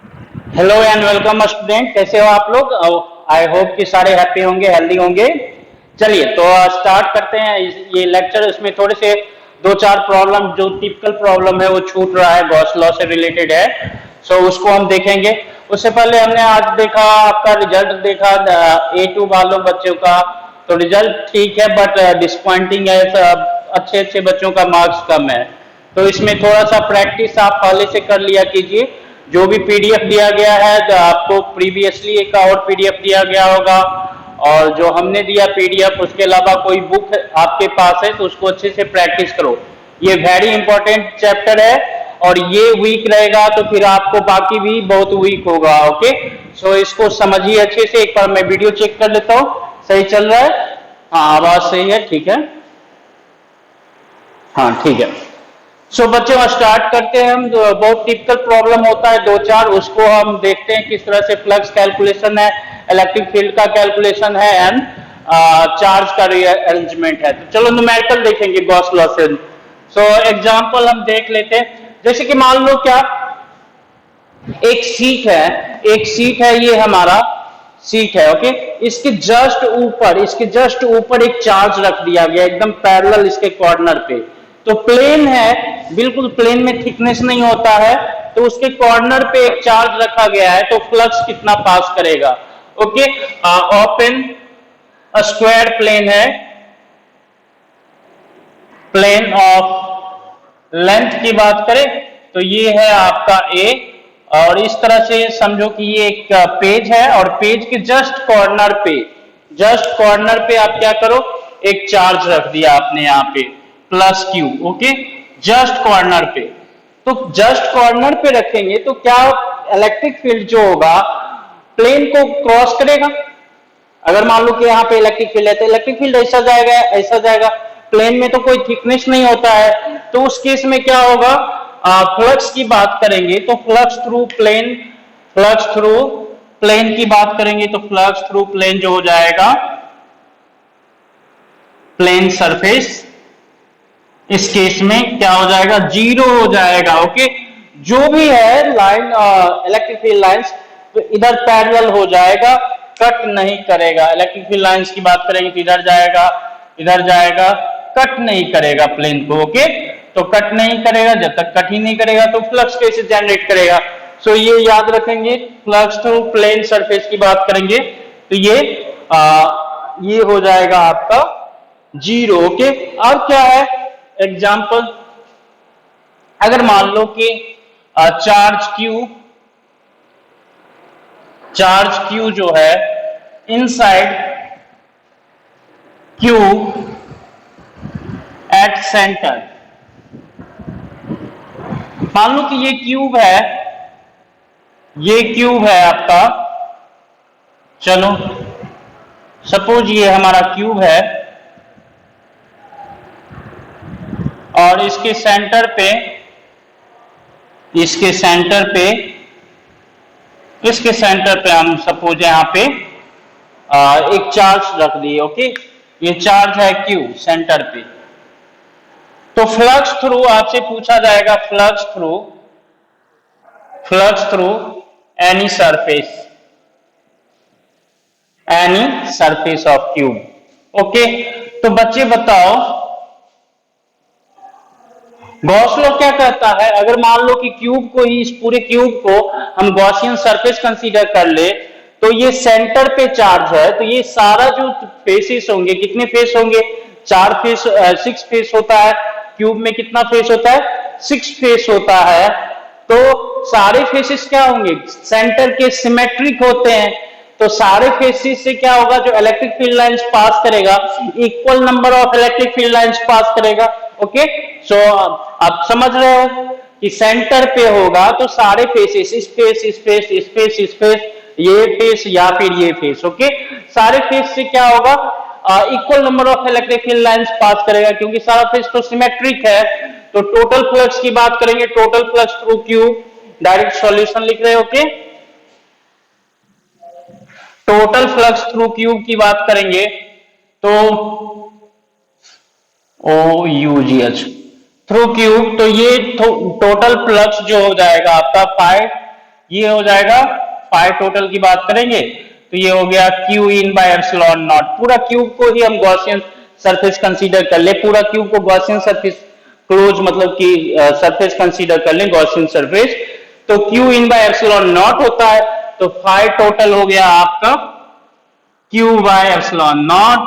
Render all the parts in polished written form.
Hello and welcome student, कैसे हो आप लोग। आई होप कि सारे हैप्पी होंगे, हेल्दी होंगे। चलिए तो स्टार्ट करते हैं ये लेक्चर। इसमें थोड़े से दो चार प्रॉब्लम, जो टिपिकल प्रॉब्लम है वो छूट रहा है, गॉस लॉ से रिलेटेड है। सो उसको हम देखेंगे। उससे पहले हमने आज देखा, आपका रिजल्ट देखा A2 वालों बच्चों का। तो रिजल्ट ठीक है बट डिसपॉइंटिंग है। अच्छे अच्छे बच्चों का मार्क्स कम है। तो इसमें थोड़ा सा प्रैक्टिस आप पहले से कर लिया कीजिए। जो भी पीडीएफ दिया गया है, जो आपको प्रीवियसली एक और पीडीएफ दिया गया होगा, और जो हमने दिया पीडीएफ, उसके अलावा कोई बुक आपके पास है तो उसको अच्छे से प्रैक्टिस करो। ये वेरी इंपॉर्टेंट चैप्टर है, और ये वीक रहेगा तो फिर आपको बाकी भी बहुत वीक होगा। ओके, सो इसको समझिए अच्छे से। एक बार मैं वीडियो चेक कर लेता हूँ, सही चल रहा है। हाँ, आवाज सही है, ठीक है। हाँ ठीक है। सो बच्चों स्टार्ट करते हैं हम। बहुत टिपिकल प्रॉब्लम होता है दो चार, उसको हम देखते हैं किस तरह से। फ्लक्स कैलकुलेशन है, इलेक्ट्रिक फील्ड का कैलकुलेशन है, एंड चार्ज का अरेंजमेंट है। तो चलो न्यूमेरिकल देखेंगे गॉस लॉ से। सो एग्जांपल हम देख लेते हैं। जैसे कि मान लो क्या, एक सीट है, एक सीट है, ये हमारा सीट है। ओके, इसके जस्ट ऊपर एक चार्ज रख दिया गया, एकदम पैरेलल इसके कॉर्नर पे। तो प्लेन है, बिल्कुल प्लेन में थिकनेस नहीं होता है, तो उसके कॉर्नर पे एक चार्ज रखा गया है। तो फ्लक्स कितना पास करेगा। ओके, ओपन स्क्वायर प्लेन है, प्लेन ऑफ लेंथ की बात करें तो ये है आपका ए। और इस तरह से समझो कि ये एक पेज है, और पेज के जस्ट कॉर्नर पे आप क्या करो, एक चार्ज रख दिया आपने यहाँ पे, plus Q. Okay, just corner पे। तो जस्ट कॉर्नर पे रखेंगे तो क्या इलेक्ट्रिक फील्ड जो होगा प्लेन को क्रॉस करेगा। अगर मान लो कि यहाँ पे इलेक्ट्रिक फील्ड है तो इलेक्ट्रिक फील्ड ऐसा जाएगा, ऐसा जाएगा। प्लेन में तो कोई थिकनेस नहीं होता है, तो उस केस में क्या होगा, फ्लक्स की बात करेंगे तो फ्लक्स थ्रू प्लेन की बात करेंगे तो फ्लक्स थ्रू प्लेन जो हो जाएगा, प्लेन सरफेस, इस केस में क्या हो जाएगा, जीरो हो जाएगा। ओके, जो भी है लाइन, इलेक्ट्रिक फील्ड लाइंस, तो इधर पैरेलल हो जाएगा, कट नहीं करेगा। इलेक्ट्रिक फील्ड लाइंस की बात करेंगे तो इधर जाएगा, कट नहीं करेगा प्लेन को। ओके, तो कट नहीं करेगा, जब तक कट ही नहीं करेगा तो फ्लक्स कैसे जनरेट करेगा। सो ये याद रखेंगे, फ्लक्स थ्रू प्लेन सरफेस की बात करेंगे तो ये हो जाएगा आपका जीरो। ओके, और क्या है एग्जाम्पल, अगर मान लो कि चार्ज क्यू जो है इनसाइड क्यू एट सेंटर। मान लो कि ये क्यूब है आपका। चलो सपोज ये हमारा क्यूब है, और इसके सेंटर पे हम सपोज यहाँ पे एक चार्ज रख दिए। ओके, ये चार्ज है क्यू सेंटर पे। तो फ्लक्स थ्रू आपसे पूछा जाएगा, flux through any surface of cube. Okay, तो बच्चे बताओ गॉस लॉ क्या कहता है। अगर मान लो कि क्यूब को ही, इस पूरे क्यूब को हम गॉसियन सरफेस कंसीडर कर ले, तो ये सेंटर पे चार्ज है, तो ये सारा जो फेसेस होंगे, कितने फेस होंगे, 6 फेस होता है। क्यूब में कितना फेस होता है, 6 फेस होता है। तो सारे फेसेस क्या होंगे, सेंटर के सिमेट्रिक होते हैं। तो सारे फेसेस से क्या होगा, जो इलेक्ट्रिक फील्ड लाइंस पास करेगा, equal number of electric field lines पास करेगा। ओके, सो आप समझ रहे हो कि सेंटर पे होगा तो सारे फेसेस, इस फेस, ये फेस या फिर ये फेस। ओके, सारे फेस से क्या होगा, equal number of electric field lines पास करेगा, क्योंकि सारा फेस तो सिमेट्रिक है। तो टोटल फ्लक्स की बात करेंगे, total flux through cube, direct solution लिख रहे हो। Okay, total flux through cube की बात करेंगे तो OUGH थ्रू क्यूब, तो ये टोटल फ्लक्स जो हो जाएगा आपका 5, ये हो जाएगा फाई टोटल की बात करेंगे तो ये हो गया Q in by epsilon not. पूरा क्यूब को ही हम गॉसियन सरफेस कंसीडर कर ले, पूरा क्यूब को गॉसियन सरफेस क्लोज मतलब कि सरफेस कंसीडर कर ले गॉसियन सरफेस, तो Q in by epsilon not होता है, तो फाई टोटल हो गया आपका Q by epsilon not.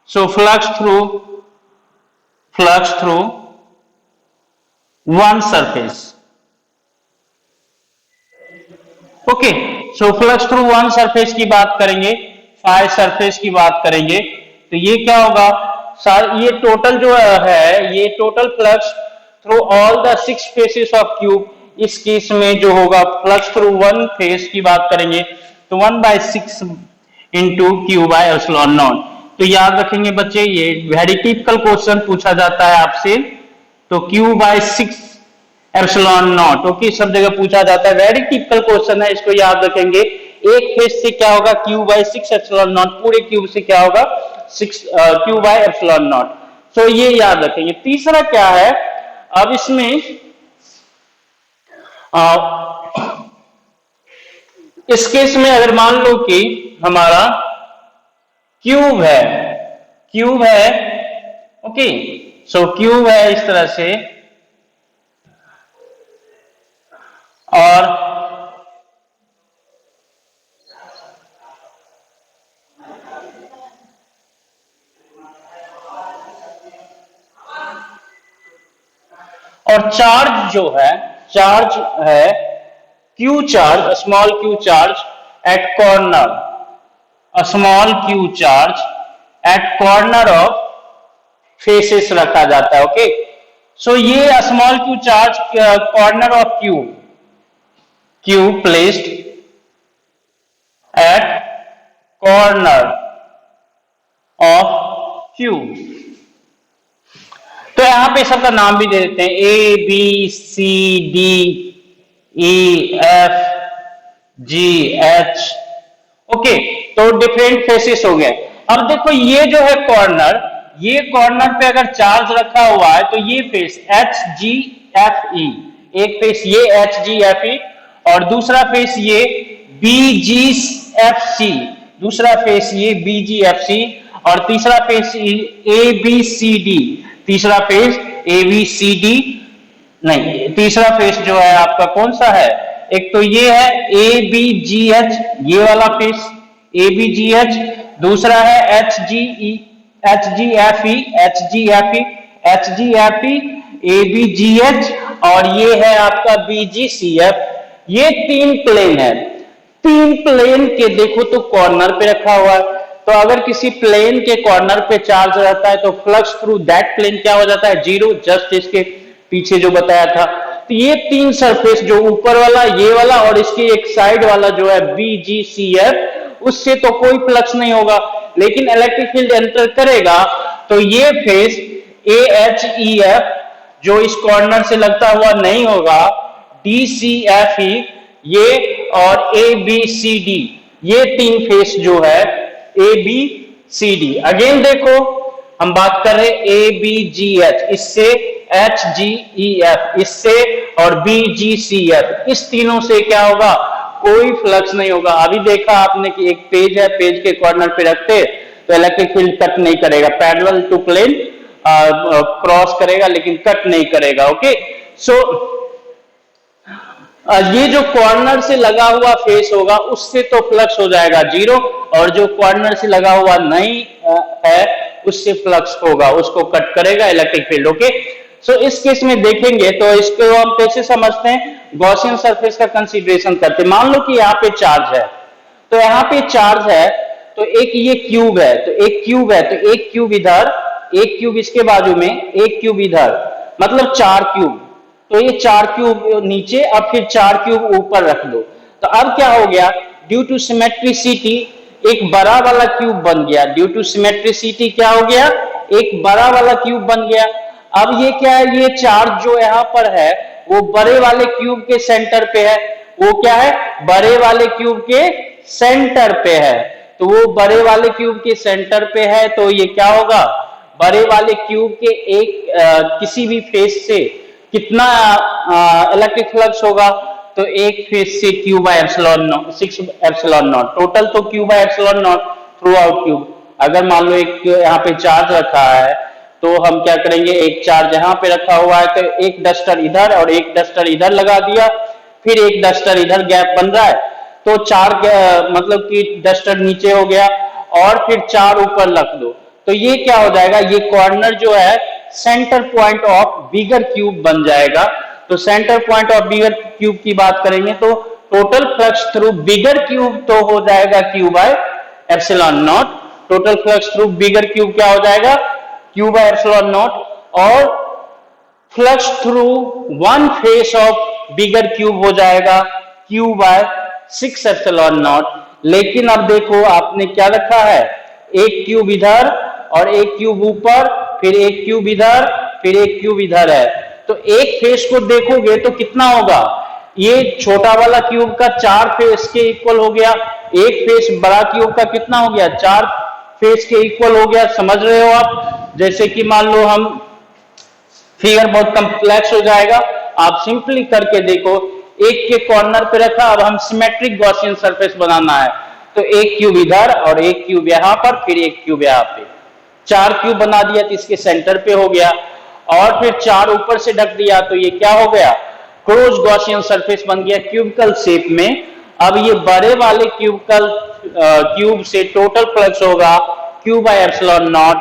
So flux through one surface, okay. So flux through one surface की बात करेंगे, फाई सरफेस की बात करेंगे, तो ये क्या होगा, ये टोटल जो है ये total flux through all the 6 faces of cube, इस केस में जो होगा फ्लक्स थ्रू वन फेस की बात करेंगे तो 1/6 into Q by epsilon not. तो याद रखेंगे बच्चे, ये वेरी टिपिकल क्वेश्चन पूछा जाता है आपसे, तो Q/6 एप्सिलॉन नॉट, ओके, सब जगह पूछा जाता है, वेरी टिपिकल क्वेश्चन है, इसको याद रखेंगे। एक फेस से क्या होगा Q/6 एप्सिलॉन नॉट, पूरे क्यूब से क्या होगा Q बाय एप्सिलॉन नॉट। तो ये याद रखेंगे। तीसरा क्या है, अब इसमें इस केस में अगर मान लो कि हमारा क्यूब है, ओके, सो क्यूब है इस तरह से, और चार्ज जो है, चार्ज है Q charge, small Q charge at corner, small Q charge at corner of faces रखा जाता है, ओके। सो ये small Q charge corner of Q placed at corner of Q, तो यहां पे सबका नाम भी दे देते हैं, A B C D E F G H, okay, तो डिफरेंट फेसेस हो गए। अब देखो ये जो है कॉर्नर, ये कॉर्नर पे अगर चार्ज रखा हुआ है तो ये फेस एच जी एफ ई, एक फेस ये एच जी एफ ई और दूसरा फेस ये बी जी एफ सी, दूसरा फेस ये बी जी एफ सी और तीसरा face A B C D, तीसरा face A B C D नहीं, तीसरा फेस जो है आपका कौन सा है, एक तो ये है ए बी जी एच, ये वाला face A B G H, दूसरा है H G F E, H G F E, H G F E, A B G H और ये है आपका बी जी सी एफ। ये तीन प्लेन है, तीन प्लेन के देखो तो कॉर्नर पे रखा हुआ है, तो अगर किसी प्लेन के कॉर्नर पे चार्ज रहता है तो फ्लक्स थ्रू दैट प्लेन क्या हो जाता है, जीरो, जस्ट इसके पीछे जो बताया था। तो ये तीन सरफेस जो ऊपर वाला, ये वाला और इसके एक साइड वाला जो है बी जी सी एफ, उससे तो कोई फ्लक्स नहीं होगा, लेकिन इलेक्ट्रिक फील्ड एंटर करेगा तो ये face A H E F जो इस कॉर्नर से लगता हुआ नहीं होगा, डी सी एफ ई ये और ए बी सी डी, ये तीन फेस जो है A B C D. Again देखो हम बात कर रहे ए बी जी एच, इससे एच जी ई एफ, इससे और बी जी सी एफ, इस तीनों से क्या होगा, कोई फ्लक्स नहीं होगा। अभी देखा आपने कि एक पेज है, पेज के कॉर्नर पे रखते तो इलेक्ट्रिक फील्ड कट नहीं करेगा, पैरेलल टू प्लेन क्रॉस करेगा लेकिन कट नहीं करेगा, ओके। सो ये जो कॉर्नर से लगा हुआ फेस होगा उससे तो फ्लक्स हो जाएगा जीरो, और जो कॉर्नर से लगा हुआ नहीं है उससे फ्लक्स होगा, उसको कट करेगा इलेक्ट्रिक फील्ड, ओके। सो इस केस में देखेंगे तो इसको हम कैसे समझते हैं, गॉसियन सरफेस का कंसीडरेशन करते हैं। मान लो कि यहाँ पे चार्ज है, तो यहाँ पे चार्ज है, तो एक ये क्यूब है, तो एक क्यूब है, तो एक क्यूब इधर, एक क्यूब इसके बाजू में, एक क्यूब इधर, मतलब 4 क्यूब, तो ये 4 क्यूब नीचे और फिर 4 क्यूब ऊपर रख दो। तो अब क्या हो गया, ड्यू टू सिमेट्रिसिटी एक बड़ा वाला क्यूब बन गया, ड्यू टू सिमेट्रिसिटी क्या हो गया, एक बड़ा वाला क्यूब बन गया। अब ये क्या है, ये चार्ज जो यहाँ पर है वो बड़े वाले क्यूब के सेंटर पे है, वो क्या है, बड़े वाले क्यूब के सेंटर पे है, तो वो बड़े वाले क्यूब के सेंटर पे है, तो ये क्या होगा, बड़े वाले क्यूब के एक किसी भी फेस से कितना इलेक्ट्रिक फ्लक्स होगा, तो एक फेज से Q by epsilon not 6 epsilon naught, total तो Q by epsilon naught through out cube. अगर मान लो एक यहाँ पे चार्ज रखा है तो हम क्या करेंगे, एक चार्ज यहाँ पे रखा हुआ है तो एक डस्टर इधर और एक डस्टर इधर लगा दिया, फिर एक डस्टर इधर गैप बन रहा है तो चार मतलब कि डस्टर नीचे हो गया और फिर चार ऊपर रख दो, तो ये क्या हो जाएगा, ये कॉर्नर जो है centre point of bigger cube बन जाएगा। तो centre point of bigger cube की बात करेंगे तो टोटल फ्लक्स थ्रू बिगर क्यूब तो हो जाएगा Q by epsilon naught. Total flux through bigger cube क्या हो जाएगा, क्यू बाय एप्सिलॉन नॉट। और flux through one face of bigger cube हो जाएगा क्यू बाय 6 एप्सिलॉन नॉट। लेकिन अब देखो आपने क्या रखा है, एक क्यूब इधर और एक क्यूब ऊपर, फिर एक क्यूब इधर, फिर एक क्यूब इधर है, तो एक फेस को देखोगे तो कितना होगा, ये छोटा वाला क्यूब का 4 फेस के इक्वल हो गया, एक फेस बड़ा क्यूब का कितना हो गया, 4 फेस के इक्वल हो गया। समझ रहे हो आप? जैसे कि मान लो हम, फिगर बहुत कॉम्प्लेक्स हो जाएगा, आप सिंपली करके देखो, एक के कॉर्नर पे रखा, अब हम सिमेट्रिक गॉसियन सरफेस बनाना है तो एक क्यूब इधर और एक क्यूब यहां पर, फिर एक क्यूब यहां पे, 4 क्यूब बना दिया तो इसके सेंटर पे हो गया, और फिर 4 ऊपर से ढक दिया तो ये क्या हो गया, क्लोज गॉसियन सरफेस बन गया क्यूबिकल शेप में। अब ये बड़े वाले क्यूब से टोटल फ्लक्स होगा क्यू बाय एप्सिलॉन नॉट,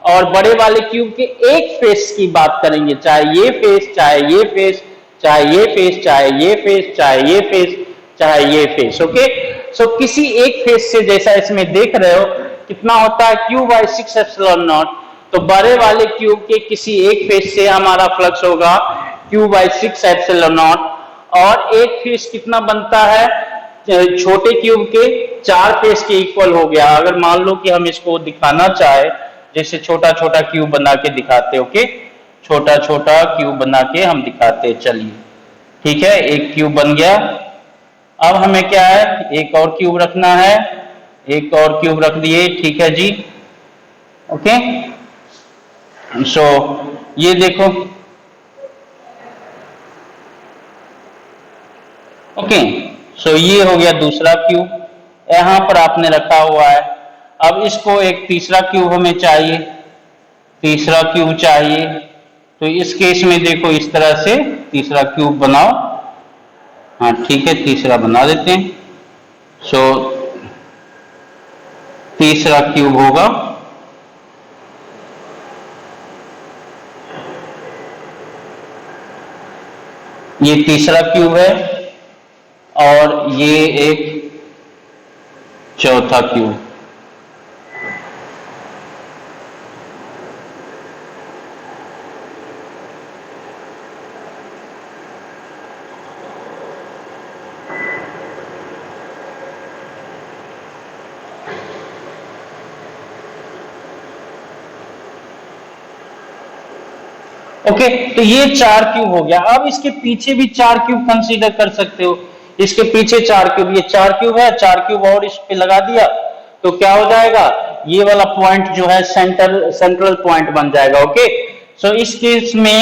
और बड़े वाले क्यूब के एक फेस की बात करेंगे, चाहे ये फेस, चाहे ये फेस, चाहे ये फेस, चाहे ये फेस, चाहे ये फेस, चाहे ये फेस। ओके, सो किसी एक फेस से, जैसा इसमें देख रहे हो कितना होता है, क्यू बाय 6 एप्सिलॉन नॉट, तो बड़े वाले क्यूब के किसी एक फेस से हमारा फ्लक्स होगा क्यू बाय 6 एप्सिलॉन नॉट। और एक फेस कितना बनता है, छोटे क्यूब के 4 फेस के इक्वल हो गया। अगर मान लो कि हम इसको दिखाना चाहे, जैसे छोटा छोटा क्यूब बना के दिखाते, ओके, छोटा छोटा क्यूब बना के हम दिखाते, चलिए ठीक है, एक क्यूब बन गया। अब हमें क्या है, एक और क्यूब रखना है, एक और क्यूब रख दिए, ठीक है जी, ओके। सो ये देखो, ओके, सो ये हो गया दूसरा क्यूब, यहां पर आपने रखा हुआ है। अब इसको एक तीसरा क्यूब हमें चाहिए, तीसरा क्यूब चाहिए, तो इस केस में देखो इस तरह से तीसरा क्यूब बनाओ, हाँ ठीक है, तीसरा बना देते हैं। सो तीसरा क्यूब होगा, ये तीसरा क्यूब है, और ये एक चौथा क्यूब। ओके, तो ये 4 क्यूब हो गया। अब इसके पीछे भी 4 क्यूब कंसीडर कर सकते हो, इसके पीछे 4 क्यूब, ये 4 क्यूब है, 4 क्यूब और इस पे लगा दिया तो क्या हो जाएगा, ये वाला पॉइंट जो है सेंट्रल पॉइंट बन जाएगा। ओके, सो इस केस में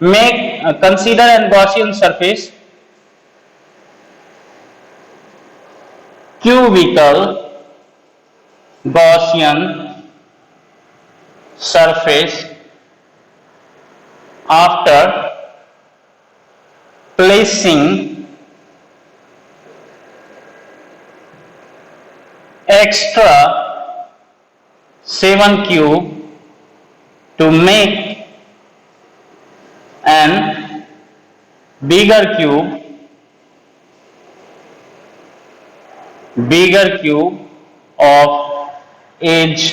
make consider an Gaussian surface cubical Gaussian surface after placing extra 7 cube to make an bigger cube of edge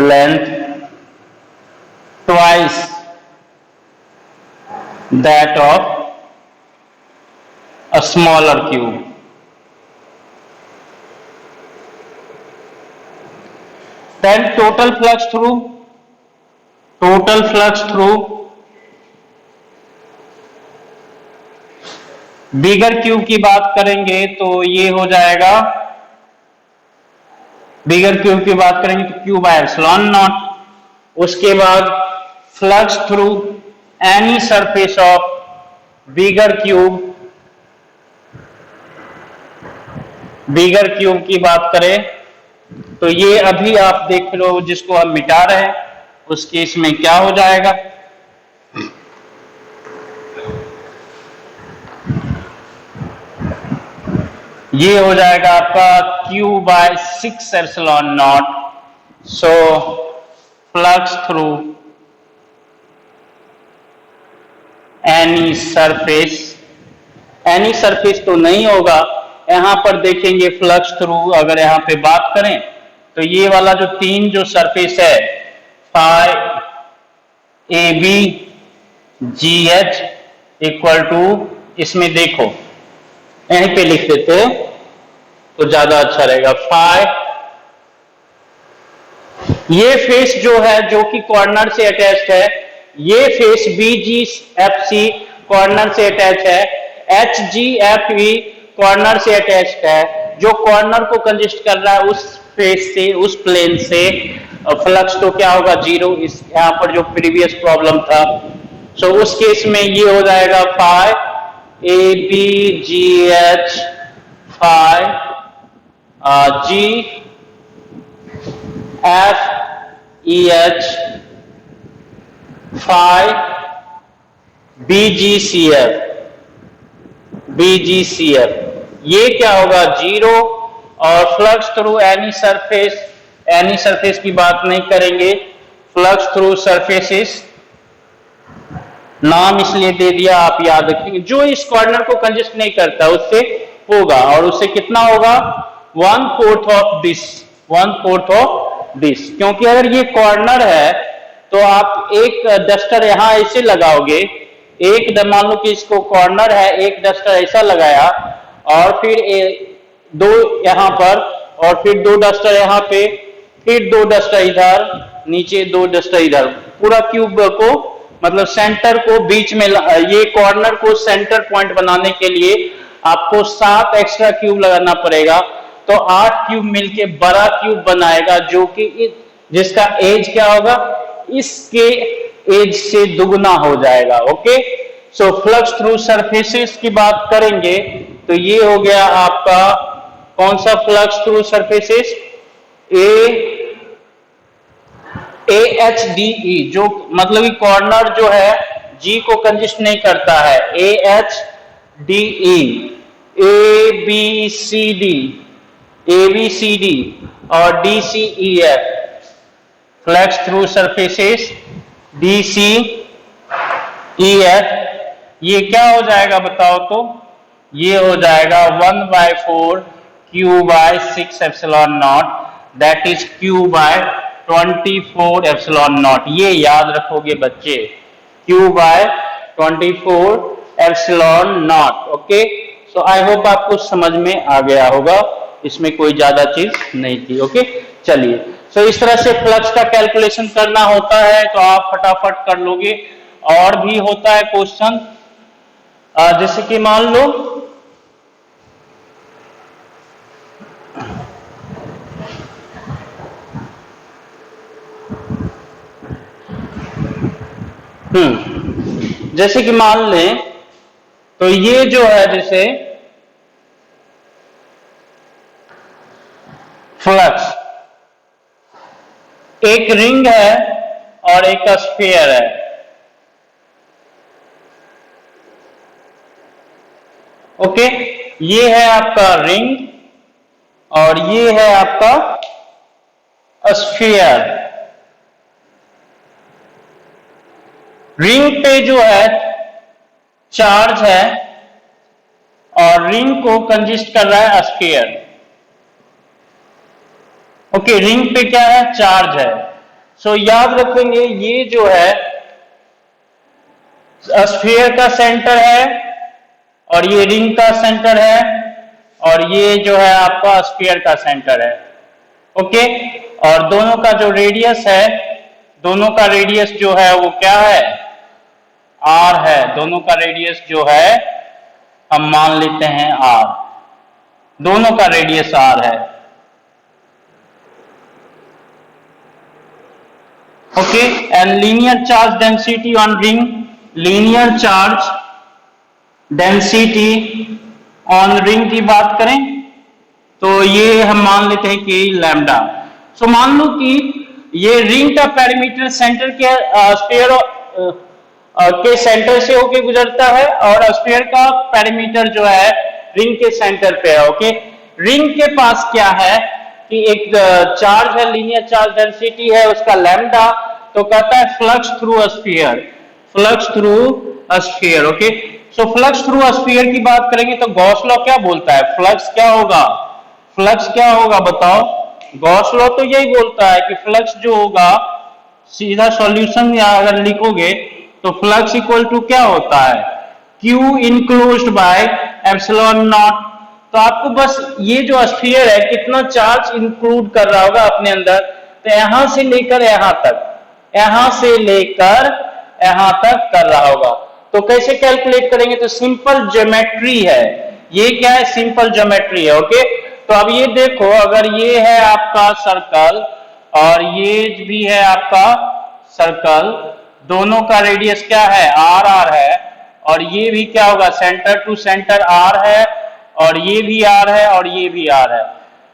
length twice that of a smaller cube. Then total flux through bigger cube की बात करेंगे तो ये हो जाएगा, बिगर cube की बात करेंगे तो क्यू बाय एप्सिलॉन नॉट। उसके बाद flux through any surface of bigger cube की बात करें तो ये अभी आप देख लो जिसको हम मिटा रहे हैं उस केस में क्या हो जाएगा, ये हो जाएगा आपका Q/6 epsilon not. So flux through any surface तो नहीं होगा, यहां पर देखेंगे फ्लक्स थ्रू अगर यहां पे बात करें तो ये वाला जो तीन जो सरफेस है phi AB GH equal to, इसमें देखो यहीं पे लिख देते तो ज्यादा अच्छा रहेगा, फाई ये फेस जो है जो कि कॉर्नर से अटैच्ड है, ये फेस BGFC कॉर्नर से अटैच है, HGFE कॉर्नर से अटैच्ड है, जो कॉर्नर को कंजिस्ट कर रहा है उस फेस से उस प्लेन से फ्लक्स तो क्या होगा जीरो, इस यहां पर जो प्रीवियस प्रॉब्लम था। सो उस केस में ये हो जाएगा phi ABGH phi GFEH phi BGCF ये क्या होगा जीरो, और फ्लक्स थ्रू एनी सरफेस की बात नहीं करेंगे, फ्लक्स थ्रू सरफेसेस नाम इसलिए दे दिया आप याद रखेंगे, जो इस कॉर्नर को कंजेस्ट नहीं करता उससे होगा, और उससे कितना होगा 1/4 ऑफ दिस, क्योंकि अगर ये कॉर्नर है तो आप एक डस्टर यहां ऐसे लगाओगे, एक मान लो कि इसको कॉर्नर है, एक डस्टर ऐसा लगाया और फिर दो यहां पर और फिर दो डस्टर यहां पे, फिर दो डस्टर इधर नीचे, दो डस्टर इधर, पूरा क्यूब को मतलब सेंटर को बीच में, ये कॉर्नर को सेंटर पॉइंट बनाने के लिए आपको 7 एक्स्ट्रा क्यूब लगाना पड़ेगा, तो 8 क्यूब मिलके बड़ा क्यूब बनाएगा जो कि जिसका एज क्या होगा इसके एज से दुगना हो जाएगा। ओके, सो फ्लक्स थ्रू सरफेसेस की बात करेंगे तो ये हो गया आपका कौन सा फ्लक्स थ्रू सरफेसेस, AHDE, जो मतलब कि कॉर्नर जो है G को कंजिस्ट नहीं करता है, AHDE, ABCD और DCEF flux through surfaces DCEF, ये क्या हो जाएगा बताओ तो, ये हो जाएगा 1/4 Q/6 epsilon not, that is Q/24 epsilon not, ये याद रखोगे बच्चे, Q/24 epsilon not. Okay, so I hope आपको समझ में आ गया होगा, इसमें कोई ज्यादा चीज नहीं थी। ओके, चलिए, सो इस तरह से फ्लक्स का कैलकुलेशन करना होता है तो आप फटाफट कर लोगे। और भी होता है क्वेश्चन, जैसे कि मान लो जैसे कि मान लें तो ये जो है जैसे फ्लक्स, एक रिंग है और एक स्फीयर है। ओके, ये है आपका रिंग और ये है आपका स्फीयर। रिंग पे जो है चार्ज है और रिंग को कंजिस्ट कर रहा है स्फीयर। ओके, रिंग पे क्या है चार्ज है, सो याद रखेंगे ये जो है स्फीयर का सेंटर है और ये रिंग का सेंटर है और ये जो है आपका स्फीयर का सेंटर है। ओके, और दोनों का जो रेडियस है, दोनों का रेडियस जो है वो क्या है R है, दोनों का रेडियस जो है हम मान लेते हैं R, दोनों का रेडियस R है। Okay, and linear charge density on ring, linear charge density on ring की बात करें तो ये हम मान लेते हैं कि लैम्डा। सो मान लो कि ये रिंग का पेरीमीटर सेंटर के स्फीयर के सेंटर से होके गुजरता है और स्फीयर का पेरीमीटर जो है रिंग के सेंटर पे है। ओके, रिंग के पास क्या है कि एक चार्ज है, लीनियर चार्ज डेंसिटी है उसका लैम्डा, तो कहता है flux through sphere, flux through sphere. Okay, सो फ्लक्स थ्रू स्फीयर की बात करेंगे तो गॉस लॉ क्या बोलता है, फ्लक्स क्या होगा, फ्लक्स क्या होगा बताओ। गॉस लॉ तो यही बोलता है कि फ्लक्स जो होगा, सीधा सॉल्यूशन या अगर लिखोगे तो फ्लक्स इक्वल टू क्या होता है, Q enclosed bye epsilon not. तो आपको बस ये जो स्फीयर है कितना चार्ज इंक्लूड कर रहा होगा अपने अंदर, तो यहां से लेकर यहां तक, यहां से लेकर यहां तक कर रहा होगा। तो कैसे कैलकुलेट करेंगे, तो सिंपल ज्योमेट्री है, ये क्या है, सिंपल ज्योमेट्री है। ओके, तो अब ये देखो, अगर ये है आपका सर्कल और ये भी है आपका सर्कल, दोनों का रेडियस क्या है, आर आर है, और ये भी क्या होगा, सेंटर टू सेंटर आर है, और ये भी आर है, और ये भी आर है।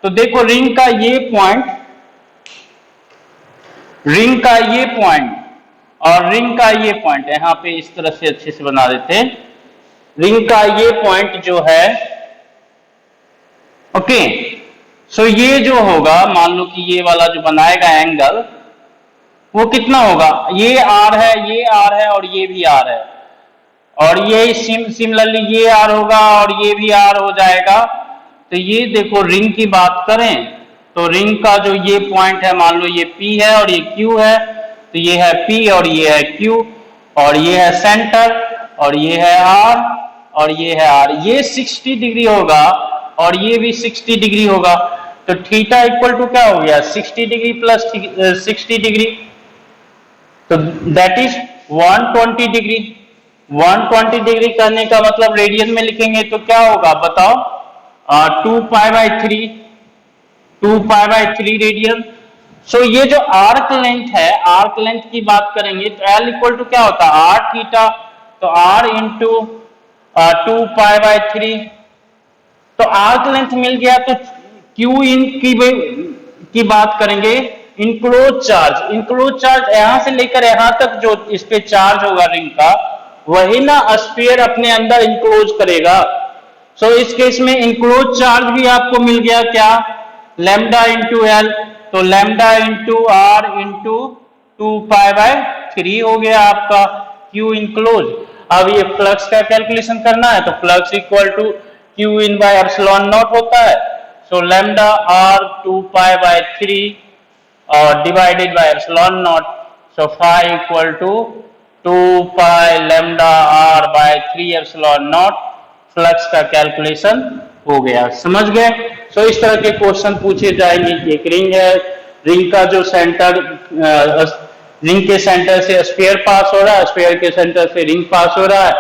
तो देखो रिंग का ये पॉइंट, रिंग का ये पॉइंट और रिंग का ये पॉइंट, यहां पे इस तरह से अच्छे से बना देते हैं, रिंग का ये पॉइंट जो है, ओके, सो ये जो होगा, मान लो कि ये वाला जो बनाएगा एंगल, वो कितना होगा, ये आर है, ये आर है, और ये भी आर है, और ये सिमिलरली ये आर होगा और ये भी आर हो जाएगा। तो ये देखो रिंग की बात करें तो रिंग का जो ये पॉइंट है, मान लो ये P है और ये Q है, तो ये है P और ये है Q, और ये है सेंटर, और ये है R, और ये है R, ये 60 डिग्री होगा और ये भी 60 डिग्री होगा। तो थीटा इक्वल टू क्या हो गया, 60 डिग्री प्लस 60 डिग्री, तो दैट इज 120 डिग्री। 120 डिग्री करने का मतलब रेडियन में लिखेंगे तो क्या होगा बताओ, 2 pi by 3, 2 pi by 3 radian. So ये जो आर्क लेंथ है, आर्क लेंथ की बात करेंगे तो एल इक्वल टू क्या होता है, आर थीटा, तो आर इंटू 2 पाई बाई 3। तो आर्क लेंथ मिल गया, तो क्यू इन की बात करेंगे, इंक्लोज चार्ज, इंक्लोज चार्ज यहां से लेकर यहां तक जो इस पे चार्ज होगा रिंग का, वही ना स्फीयर अपने अंदर इंक्लोज करेगा। सो इस केस में इंक्लोज चार्ज भी आपको मिल गया क्या, लैम्डा इंटू एल, तो lambda into R into 2 pi by 3 हो गया आपका क्यू इंक्लोज। अब ये फ्लक्स का कैलकुलेशन करना है तो flux equal to Q in by epsilon not होता है। So lambda R 2 pi by 3 और divided by epsilon not, so phi equal to 2 pi lambda R by 3 epsilon not. Flux का कैलकुलेशन हो गया, समझ गए। सो इस तरह के क्वेश्चन पूछे जाएंगे। एक रिंग है, रिंग का जो सेंटर, रिंग के सेंटर से स्फीयर पास हो रहा है, स्फीयर के सेंटर से रिंग पास हो रहा है,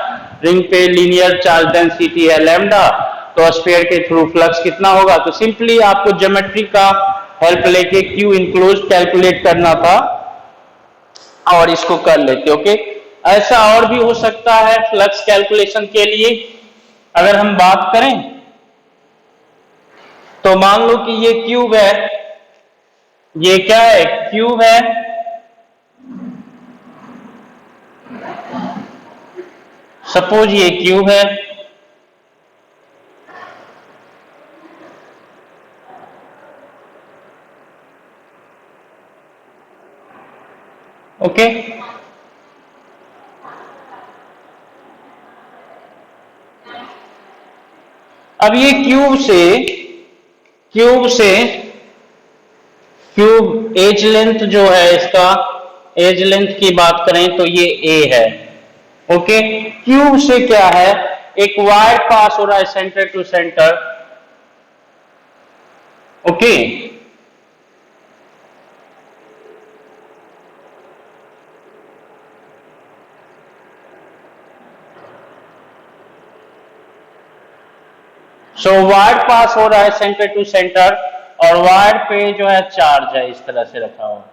रिंग पे लीनियर चार्ज डेंसिटी है लैम्डा, तो स्फीयर के थ्रू फ्लक्स कितना होगा। तो सिंपली आपको ज्योमेट्री का हेल्प लेके क्यू इंक्लोज कैलकुलेट करना था और इसको कर लेते। ओके, ऐसा और भी हो सकता है फ्लक्स कैलकुलेशन के लिए। अगर हम बात करें तो मान लो कि ये क्यूब है, ये क्या है, क्यूब है, सपोज ये क्यूब है, ओके, अब ये क्यूब एज लेंथ जो है इसका, एज लेंथ की बात करें तो ये ए है। ओके, क्यूब से क्या है, एक वायर पास हो रहा है centre to centre. Okay, so wire पास हो रहा है सेंटर टू सेंटर और वायर पे जो है चार्ज है इस तरह से रखा हुआ।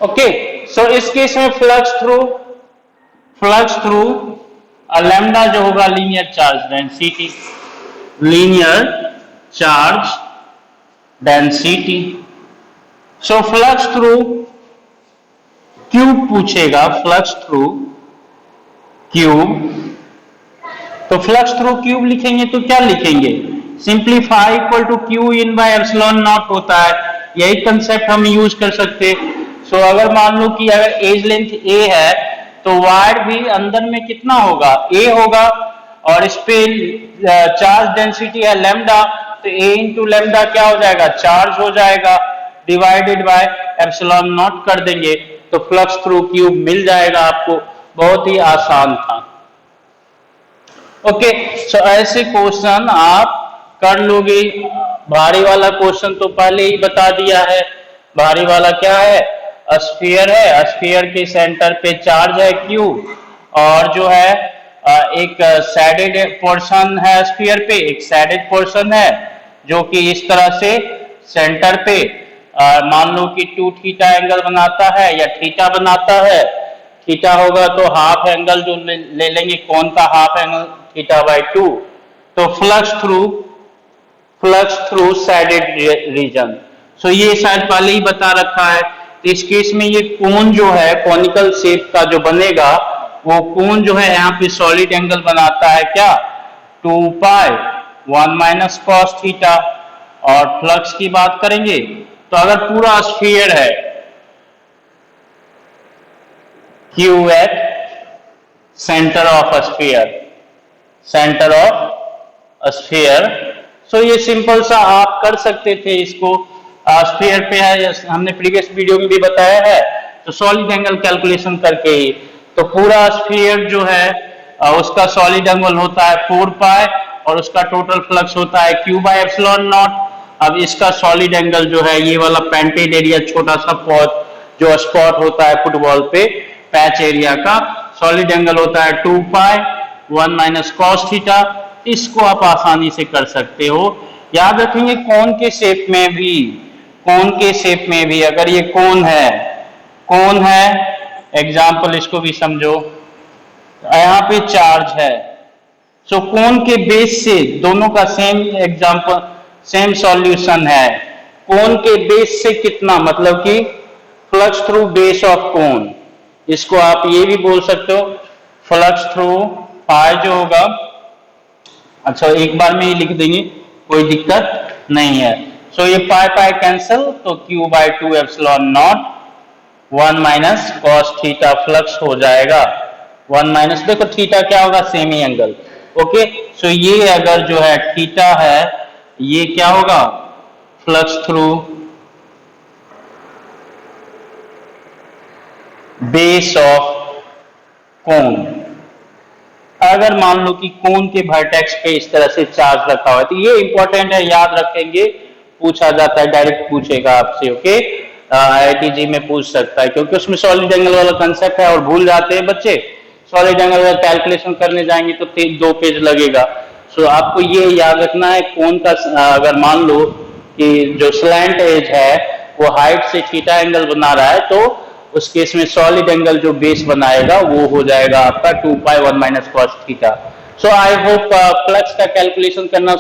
ओके, सो इस केस में फ्लक्स थ्रू लैम्डा जो होगा linear charge density, linear charge density. So flux through cube पूछेगा, फ्लक्स थ्रू क्यूब, तो फ्लक्स थ्रू क्यूब लिखेंगे तो क्या लिखेंगे, simply phi equal to Q in by epsilon not होता है, यही कंसेप्ट हम यूज कर सकते। सो अगर मान लो कि अगर एज लेंथ ए है तो वायर भी अंदर में कितना होगा, ए होगा, और इस पे चार्ज डेंसिटी है लैम्डा, तो ए इंटू लैम्डा क्या हो जाएगा, चार्ज हो जाएगा, डिवाइडेड बाय एप्सिलॉन नॉट कर देंगे तो फ्लक्स थ्रू क्यूब मिल जाएगा आपको। बहुत ही आसान था। ओके, सो ऐसे क्वेश्चन आप कर लोगे। भारी वाला क्वेश्चन तो पहले ही बता दिया है, भारी वाला क्या है, स्फीयर है, स्फीयर के सेंटर पे चार्ज है क्यू, और जो है एक सैडेड पोर्शन है स्फीयर पे, एक सैडेड पोर्शन है जो कि इस तरह से सेंटर पे मान लो कि 2 थीटा एंगल बनाता है या थीटा बनाता है, थीटा होगा तो हाफ एंगल जो ले लेंगे, कौन का हाफ एंगल, थीटा बाई 2, तो फ्लक्स थ्रू सैडेड रीजन। सो ये शायद पहले ही बता रखा है। तो इस केस में ये कोन जो है कॉनिकल शेप का जो बनेगा, वो कोन जो है यहाँ पे सॉलिड एंगल बनाता है क्या, 2 पाई 1 माइनस कॉस थीटा। और फ्लक्स की बात करेंगे तो अगर पूरा स्फीयर है Q at center of a sphere, centre of sphere, so ये सिंपल सा आप कर सकते थे इसको। स्फीयर पे है, हमने प्रीवियस वीडियो में भी बताया है, तो सॉलिड एंगल कैलकुलेशन करके ही, तो पूरा स्फीयर जो है उसका सॉलिड एंगल होता है 4 पाई और उसका टोटल फ्लक्स होता है Q बाय एप्सिलॉन नॉट। अब इसका सॉलिड एंगल जो है, ये वाला पेंटेड एरिया छोटा सा पॉट जो स्पॉट होता है फुटबॉल पे, पैच एरिया का सॉलिड एंगल होता है 2 पाई 1 माइनस कॉस थीटा। इसको आप आसानी से कर सकते हो। याद रखेंगे कोन के शेप में भी, कोन के शेप में भी अगर ये कोन है, एग्जाम्पल इसको भी समझो, यहाँ पे चार्ज है, सो कोन के बेस से दोनों का सेम एग्जाम्पल, सेम सॉल्यूशन है, कोन के बेस से कितना, मतलब कि flux through base of cone, इसको आप ये भी बोल सकते हो, फ्लक्स थ्रू पाई जो होगा, अच्छा एक बार में ही लिख देंगे, कोई दिक्कत नहीं है। सो ये पाई पाई कैंसिल, तो Q by 2 epsilon not 1 minus cos theta flux हो जाएगा, 1 माइनस, देखो थीटा क्या होगा, सेमी एंगल। ओके, सो ये अगर जो है थीटा है, ये क्या होगा, flux through base of cone. अगर मान लो कि कोन के वर्टेक्स पे इस तरह से चार्ज रखा हुआ है, तो ये इंपॉर्टेंट है, याद रखेंगे, पूछा जाता है, डायरेक्ट पूछेगा आपसे। ओके, IIT में पूछ सकता है, क्योंकि उसमें सॉलिड एंगल वाला कंसेप्ट है और भूल जाते हैं बच्चे, सॉलिड एंगल का कैलकुलेशन करने जाएंगे तो 2 पेज लगेगा। सो आपको ये याद रखना है, कोन का अगर मान लो कि जो स्लैंट एज है वो हाइट से थीटा एंगल बना रहा है, तो उस केस में सॉलिड एंगल जो बेस बनाएगा वो हो जाएगा आपका 2 पाई 1 minus cos theta. So I hope flux का कैलकुलेशन करना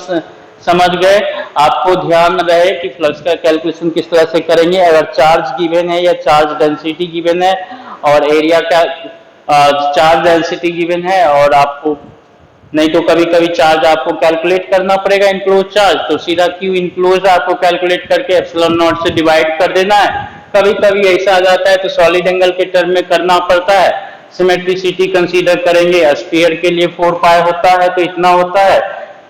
समझ गए। आपको ध्यान रहे कि फ्लक्स का कैलकुलेशन किस तरह से करेंगे, अगर चार्ज गिवन है या चार्ज डेंसिटी गिवन है और एरिया का चार्ज डेंसिटी गिवन है, और आपको नहीं तो कभी कभी चार्ज आपको कैलकुलेट करना पड़ेगा, इनक्लोज चार्ज, तो सीधा क्यू इनक्लोज आपको कैलकुलेट करके एप्सिलॉन नॉट से डिवाइड कर देना है। कभी कभी ऐसा आ जाता है तो सॉलिड एंगल के टर्म में करना पड़ता है, सिमेट्रिसिटी कंसीडर करेंगे, स्फीयर के लिए 4 पाई होता है तो इतना होता है,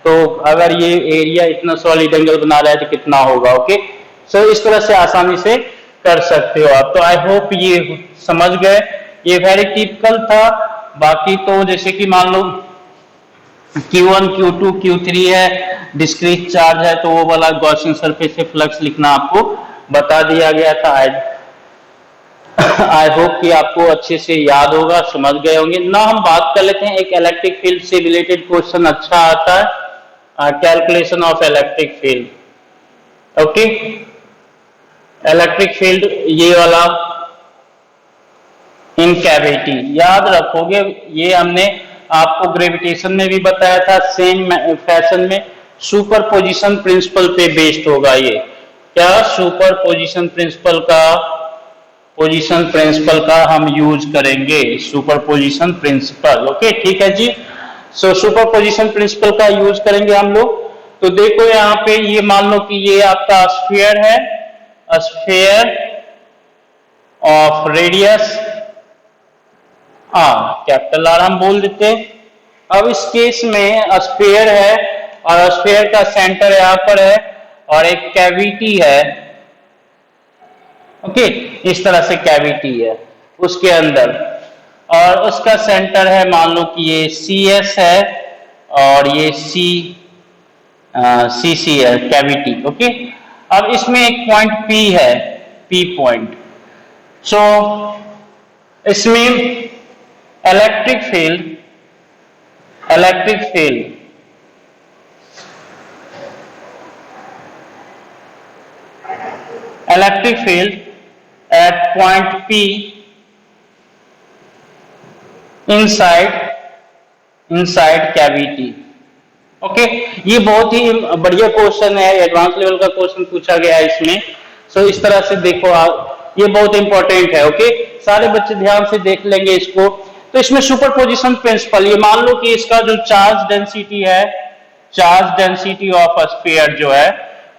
तो अगर ये एरिया इतना सॉलिड एंगल बना रहा है तो कितना होगा। ओके, सो इस तरह से आसानी से कर सकते हो आप। तो आई होप ये समझ गए, ये वेरी टिपिकल था। बाकी तो जैसे कि मान लो Q1 Q2 Q3 है, डिस्क्रीट चार्ज है, तो वो वाला गॉसियन सरफेस से फ्लक्स लिखना आपको बता दिया गया था। आई होप कि आपको अच्छे से याद होगा, समझ गए होंगे ना। हम बात कर लेते हैं, एक इलेक्ट्रिक फील्ड से रिलेटेड क्वेश्चन अच्छा आता है, calculation of electric field. Okay, electric field ये वाला इन कैविटी। याद रखोगे, ये हमने आपको ग्रेविटेशन में भी बताया था, सेम फैशन में सुपरपोजिशन प्रिंसिपल पे बेस्ड होगा ये। क्या सुपरपोजिशन प्रिंसिपल का हम यूज करेंगे, सुपरपोजिशन प्रिंसिपल। ओके ठीक है जी। सो सुपरपोजिशन प्रिंसिपल का यूज करेंगे हम लोग। तो देखो यहाँ पे ये मान लो कि ये आपका स्फीयर है, sphere of radius capital R हम बोल देते हैं। अब इस केस में स्फीयर है और स्फीयर का सेंटर यहां पर है और एक कैविटी है। ओके इस तरह से कैविटी है उसके अंदर और उसका सेंटर है, मान लो कि ये CS है और ये CC है कैविटी। ओके अब इसमें एक पॉइंट P है, P पॉइंट। सो इसमें electric field at point P inside cavity। Okay ये बहुत ही बढ़िया क्वेश्चन है, एडवांस लेवल का क्वेश्चन पूछा गया है इसमें। सो इस तरह से देखो आप, ये बहुत इंपॉर्टेंट है। ओके सारे बच्चे ध्यान से देख लेंगे इसको। तो इसमें सुपरपोजिशन प्रिंसिपल, ये मान लो कि इसका जो चार्ज डेंसिटी है, चार्ज डेंसिटी ऑफ स्फीयर जो है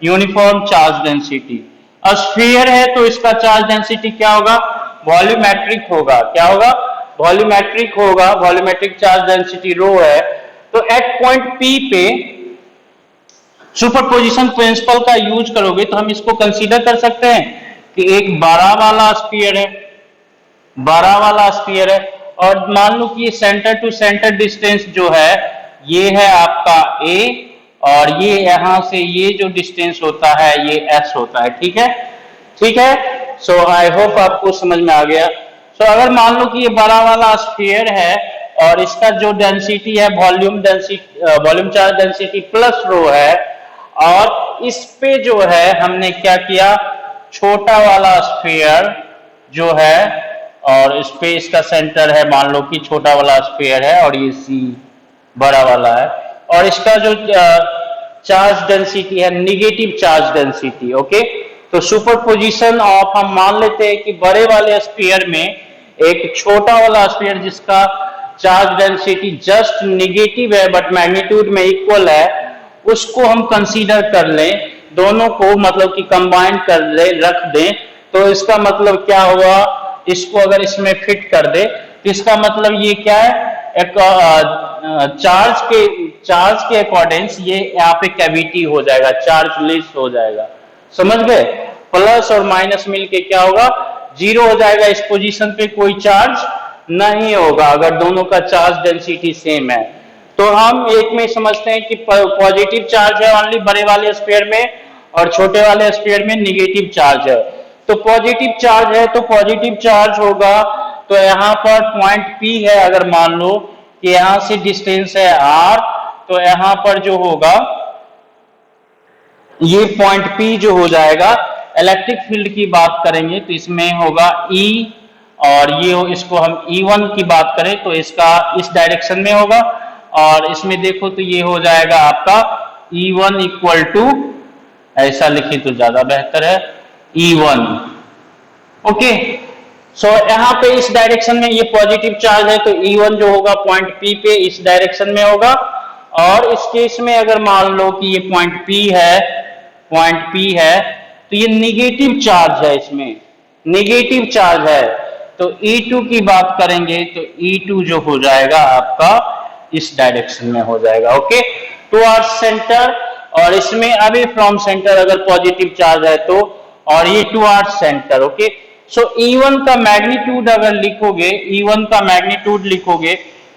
यूनिफॉर्म चार्ज डेंसिटी, स्फीयर है तो इसका चार्ज डेंसिटी क्या होगा, वॉल्यूमेट्रिक होगा। क्या होगा, वॉल्यूमेट्रिक होगा। वॉल्यूमेट्रिक चार्ज डेंसिटी रो है। तो एट पॉइंट P पे सुपरपोजिशन प्रिंसिपल का यूज करोगे तो हम इसको कंसीडर कर सकते हैं कि एक 12 वाला स्फीयर है, 12 वाला स्फीयर है और मान लो कि ये सेंटर टू सेंटर डिस्टेंस जो है ये है आपका A और ये यहां से ये जो डिस्टेंस होता है ये S होता है। ठीक है, ठीक है। सो आई होप आपको समझ में आ गया। सो अगर मान लो कि ये 12 वाला स्फीयर है और इसका जो डेंसिटी है वॉल्यूम चार्ज डेंसिटी प्लस रो है और इस पे जो है हमने क्या किया, छोटा वाला स्फीयर जो है और इस पे इसका सेंटर है, मान लो कि छोटा वाला स्फीयर है और ये C बड़ा वाला है और इसका जो चार्ज डेंसिटी है निगेटिव चार्ज डेंसिटी। ओके तो सुपरपोजिशन ऑफ, हम मान लेते हैं कि बड़े वाले स्फीयर में एक छोटा वाला स्फीयर जिसका चार्ज डेंसिटी जस्ट निगेटिव है बट मैग्नीट्यूड में इक्वल है, उसको हम कंसीडर कर लें, दोनों को मतलब कि कंबाइन कर ले, रख दें। तो इसका मतलब क्या होगा, इसको अगर इसमें फिट कर दे तो इसका मतलब ये क्या है, एक चार्ज के अकॉर्डिंग ये यहाँ पे कैविटी हो जाएगा, चार्ज लेस हो जाएगा। समझ गए, प्लस और माइनस मिलके क्या होगा, 0 हो जाएगा। इस पोजीशन पे कोई चार्ज नहीं होगा अगर दोनों का चार्ज डेंसिटी सेम है। तो हम एक में समझते हैं कि पॉजिटिव चार्ज है ओनली बड़े वाले स्फीयर में और छोटे वाले स्फीयर में नेगेटिव चार्ज है। तो पॉजिटिव चार्ज है तो पॉजिटिव चार्ज होगा। तो यहाँ पर पॉइंट P है, अगर मान लो कि यहां से डिस्टेंस है R, तो यहां पर जो होगा ये पॉइंट P जो हो जाएगा, इलेक्ट्रिक फील्ड की बात करेंगे तो इसमें होगा E और ये इसको हम E1 की बात करें तो इसका इस डायरेक्शन में होगा और इसमें देखो तो ये हो जाएगा आपका E1 इक्वल टू, ऐसा लिखे तो ज्यादा बेहतर है, E1। ओके सो यहाँ पे इस डायरेक्शन में ये पॉजिटिव चार्ज है तो E1 जो होगा पॉइंट P पे इस डायरेक्शन में होगा। और इस केस में अगर मान लो कि ये पॉइंट P है तो ये निगेटिव चार्ज है, इसमें निगेटिव चार्ज है। तो E2 की बात करेंगे तो E2 जो हो जाएगा आपका इस डायरेक्शन में हो जाएगा। ओके टुवर्ड्स सेंटर, और इसमें अवे फ्रॉम सेंटर अगर पॉजिटिव चार्ज है तो, और ये टुवर्ड्स सेंटर। ओके सो E1 का मैग्नीट्यूड अगर लिखोगे, E1 का मैग्नीट्यूड लिखोगे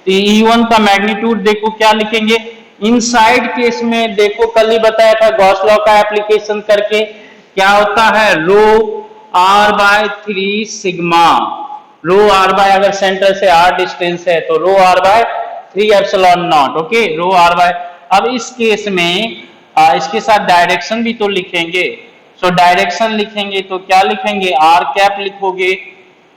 तो E1 का मैग्नीट्यूड देखो क्या लिखेंगे, इनसाइड केस में देखो कल ही बताया था गॉस लॉ का एप्लीकेशन करके, क्या होता है rho R/3 sigma, rho R by, अगर सेंटर से R डिस्टेंस है तो rho R/3 epsilon not. Okay rho R/, अब इस केस में इसके साथ डायरेक्शन भी तो लिखेंगे। सो डायरेक्शन लिखेंगे तो क्या लिखेंगे, R कैप लिखोगे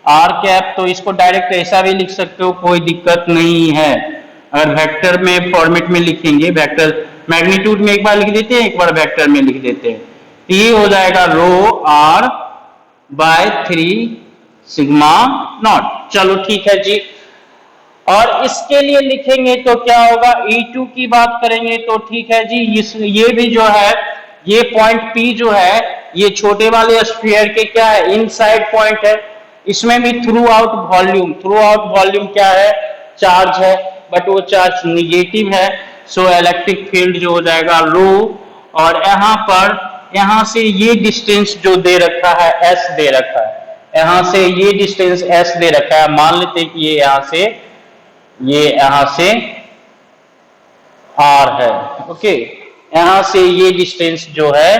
आर कैप, तो इसको डायरेक्ट ऐसा भी लिख सकते हो, कोई दिक्कत नहीं है। अगर वेक्टर में फॉर्मेट में लिखेंगे, वेक्टर मैग्नीट्यूड में एक बार लिख देते हैं, एक बार वेक्टर में लिख देते हैं, तो ये हो जाएगा रो आर बाय 3 सिग्मा नॉट। चलो ठीक है जी। और इसके लिए लिखेंगे तो क्या होगा, E2 की बात करेंगे तो ठीक है जी, ये भी जो है, ये पॉइंट P जो है, ये छोटे वाले स्फीयर के क्या है, इनसाइड पॉइंट है। इसमें भी थ्रू आउट वॉल्यूम क्या है, चार्ज है, बट वो चार्ज निगेटिव है। सो इलेक्ट्रिक फील्ड जो हो जाएगा रो, और यहां से ये डिस्टेंस जो दे रखा है S दे रखा है, यहां से ये डिस्टेंस S दे रखा है, मान लेते हैं कि ये यहां से R है, ओके। यहां से ये डिस्टेंस जो है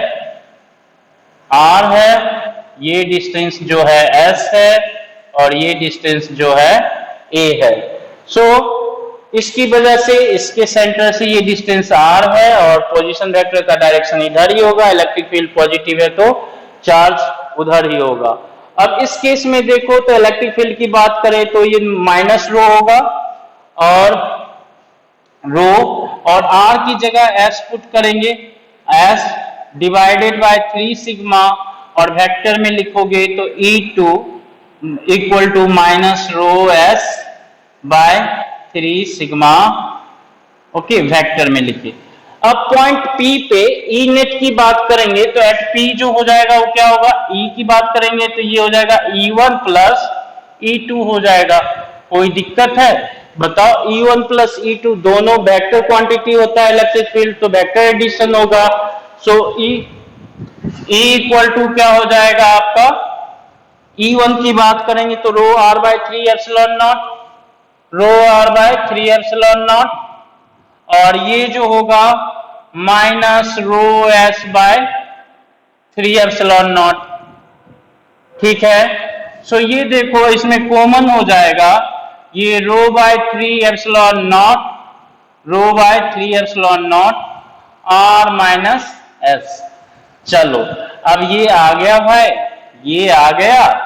R है, ये डिस्टेंस जो है S है, और ये डिस्टेंस जो है A है। सो इसकी वजह से इसके सेंटर से ये डिस्टेंस R है, और पोजीशन वेक्टर का डायरेक्शन इधर ही होगा, इलेक्ट्रिक फील्ड पॉजिटिव है तो चार्ज उधर ही होगा। अब इस केस में देखो तो इलेक्ट्रिक फील्ड की बात करें तो ये माइनस रो होगा, और R की जगह S पुट करेंगे, S डिवाइडेड बाय 3 सिग्मा, और वेक्टर में लिखोगे तो E2 equal to minus rho S by 3 sigma, okay, vector में लिखे। अब पॉइंट P पे E नेट की बात करेंगे तो एट P जो हो जाएगा वो क्या होगा, E की बात करेंगे तो ये हो जाएगा E1 प्लस E2 हो जाएगा। कोई दिक्कत है बताओ, E1 प्लस E2 दोनों वेक्टर क्वांटिटी होता है इलेक्ट्रिक फील्ड, तो वेक्टर एडिशन होगा। सो E इक्वल टू क्या हो जाएगा आपका, E1 की बात करेंगे तो rho R by 3 epsilon not, rho R by 3 epsilon not, और ये जो होगा minus rho S by 3 epsilon not, ठीक है। सो ये देखो इसमें कॉमन हो जाएगा, ये rho by 3 epsilon not, rho by 3 epsilon naught R minus S। चलो अब ये आ गया भाई, ये आ गया,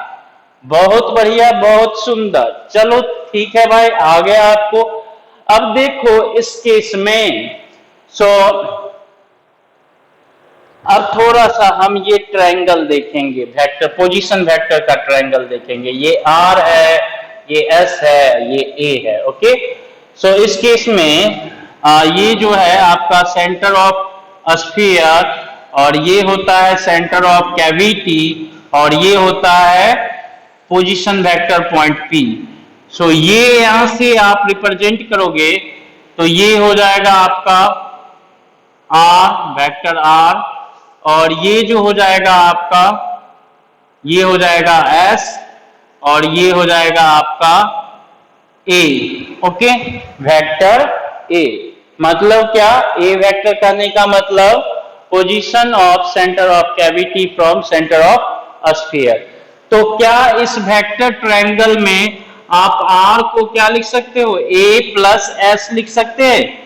बहुत बढ़िया, बहुत सुंदर। चलो ठीक है भाई, आ गया आपको। अब देखो इस केस में, अब थोड़ा सा हम ये ट्रायंगल देखेंगे, वेक्टर पोजीशन वेक्टर का ट्रायंगल देखेंगे। ये R है, ये S है, ये A है, ओके। सो इस केस में ये जो है आपका सेंटर ऑफ स्फीयर, और ये होता है सेंटर ऑफ कैविटी, और ये होता है पोजीशन वेक्टर पॉइंट P। सो ये यहां से आप रिप्रेजेंट करोगे तो ये हो जाएगा आपका R, वेक्टर R, और ये जो हो जाएगा आपका, ये हो जाएगा S, और ये हो जाएगा आपका A, ओके, वेक्टर A। मतलब क्या, A वेक्टर करने का मतलब position of centre of cavity from centre of sphere. तो क्या इस वेक्टर ट्रायंगल में आप R को क्या लिख सकते हो, A प्लस S लिख सकते हैं।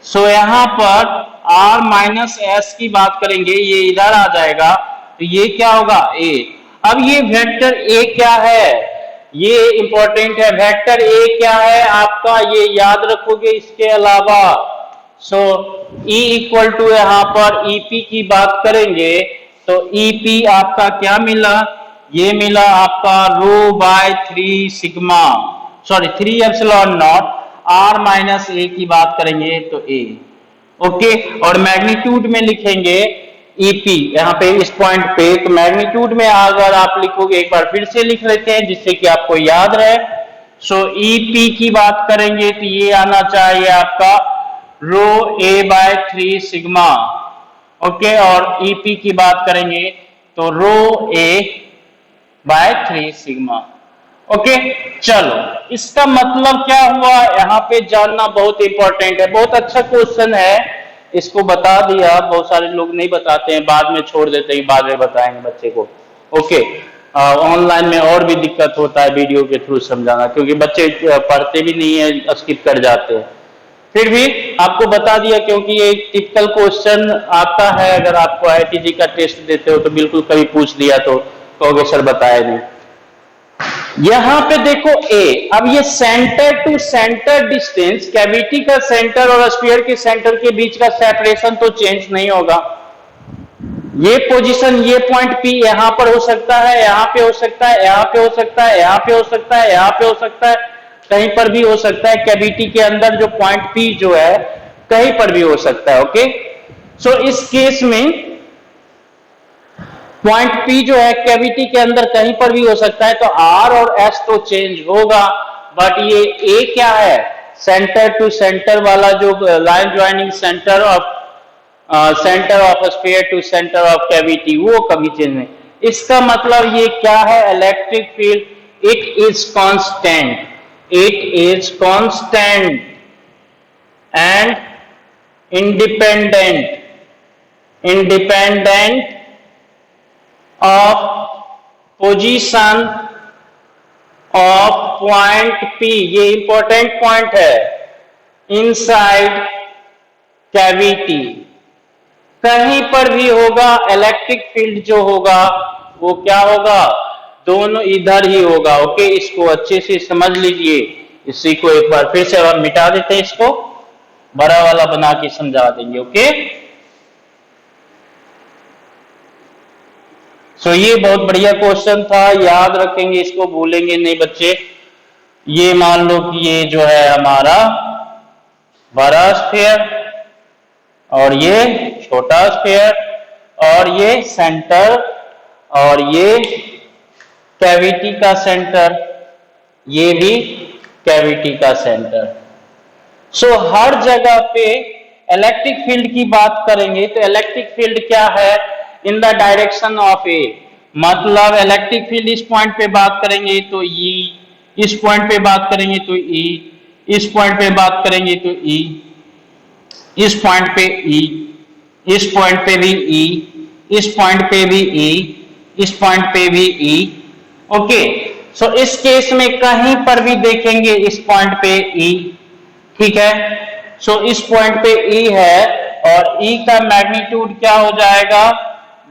सो यहां पर R माइनस S की बात करेंगे, ये इधर आ जाएगा, तो ये क्या होगा A। अब ये वेक्टर A क्या है, ये इंपॉर्टेंट है, वेक्टर A क्या है आपका, ये याद रखोगे इसके अलावा। सो E इक्वल टू यहां पर EP की बात करेंगे तो EP आपका क्या मिला, ये मिला आपका rho by 3 sigma, sorry 3 epsilon naught, R minus A की बात करेंगे तो A, ओके। और मैग्नीट्यूड में लिखेंगे EP यहाँ पे इस पॉइंट पे, तो मैग्नीट्यूड में अगर आप लिखोगे, एक बार फिर से लिख लेते हैं जिससे कि आपको याद रहे। सो EP की बात करेंगे तो ये आना चाहिए आपका रो A बाय 3 सिग्मा, ओके। और EP की बात करेंगे तो रो A बाय 3 सिग्मा, ओके। चलो इसका मतलब क्या हुआ, यहाँ पे जानना बहुत इंपॉर्टेंट है, बहुत अच्छा क्वेश्चन है, इसको बता दिया। बहुत सारे लोग नहीं बताते हैं, बाद में छोड़ देते हैं, बाद में बताएंगे बच्चे को, ओके। ऑनलाइन में और भी दिक्कत होता है वीडियो के थ्रू समझाना, क्योंकि बच्चे पढ़ते भी नहीं है, स्किप कर जाते हैं। फिर भी आपको बता दिया, क्योंकि ये टिपिकल क्वेश्चन आता है, अगर आपको IITG का टेस्ट देते हो तो बिल्कुल कभी पूछ दिया तो कहोगे सर बताया नहीं। यहां पे देखो ए, अब ये centre to centre distance, cavity का सेंटर और स्फीयर के सेंटर के बीच का सेपरेशन तो चेंज नहीं होगा। ये पोजीशन, ये पॉइंट पी यहां पर हो सकता है, यहां पे हो सकता है, यहां पे हो सकता है, यहां पे हो सकता है, यहां पे हो सकता है, कहीं पर भी हो सकता है। कैविटी के अंदर जो पॉइंट पी जो है कहीं पर भी हो सकता है। ओके, सो इस केस में पॉइंट पी जो है कैविटी के अंदर कहीं पर भी हो सकता है, तो आर और एस तो चेंज होगा, बट ये ए क्या है, सेंटर टू सेंटर वाला जो line joining centre of sphere to centre of cavity, वो कभी चेंज नहीं। इसका मतलब ये क्या है, electric field it is constant, it is constant and independent of position of point P, ये इंपॉर्टेंट पॉइंट है, इनसाइड कैविटी। कहीं पर भी होगा इलेक्ट्रिक फील्ड जो होगा वो क्या होगा, दोनों इधर ही होगा। ओके, इसको अच्छे से समझ लीजिए। इसी को एक बार फिर से हम मिटा देते हैं, इसको बड़ा वाला बना के समझा देंगे। ओके, सो ये बहुत बढ़िया क्वेश्चन था, याद रखेंगे, इसको भूलेंगे नहीं बच्चे। ये मान लो कि ये जो है हमारा बड़ा स्फीयर और ये छोटा स्फीयर और ये सेंटर और ये कैविटी का सेंटर, ये भी कैविटी का सेंटर। सो हर जगह पे इलेक्ट्रिक फील्ड की बात करेंगे तो इलेक्ट्रिक फील्ड क्या है, इन द डायरेक्शन ऑफ ए, मतलब इलेक्ट्रिक फील्ड इस पॉइंट पे बात करेंगे तो ई, इस पॉइंट पे बात करेंगे तो ई, इस पॉइंट पे बात करेंगे तो ई, इस पॉइंट पे ई, इस पॉइंट पे भी ई, इस पॉइंट पे भी ई, इस पॉइंट पे भी ई। ओके, सो इस केस में कहीं पर भी देखेंगे इस पॉइंट पे ई, ठीक है। सो इस पॉइंट पे ई है और ई का मैग्नीट्यूड क्या हो जाएगा,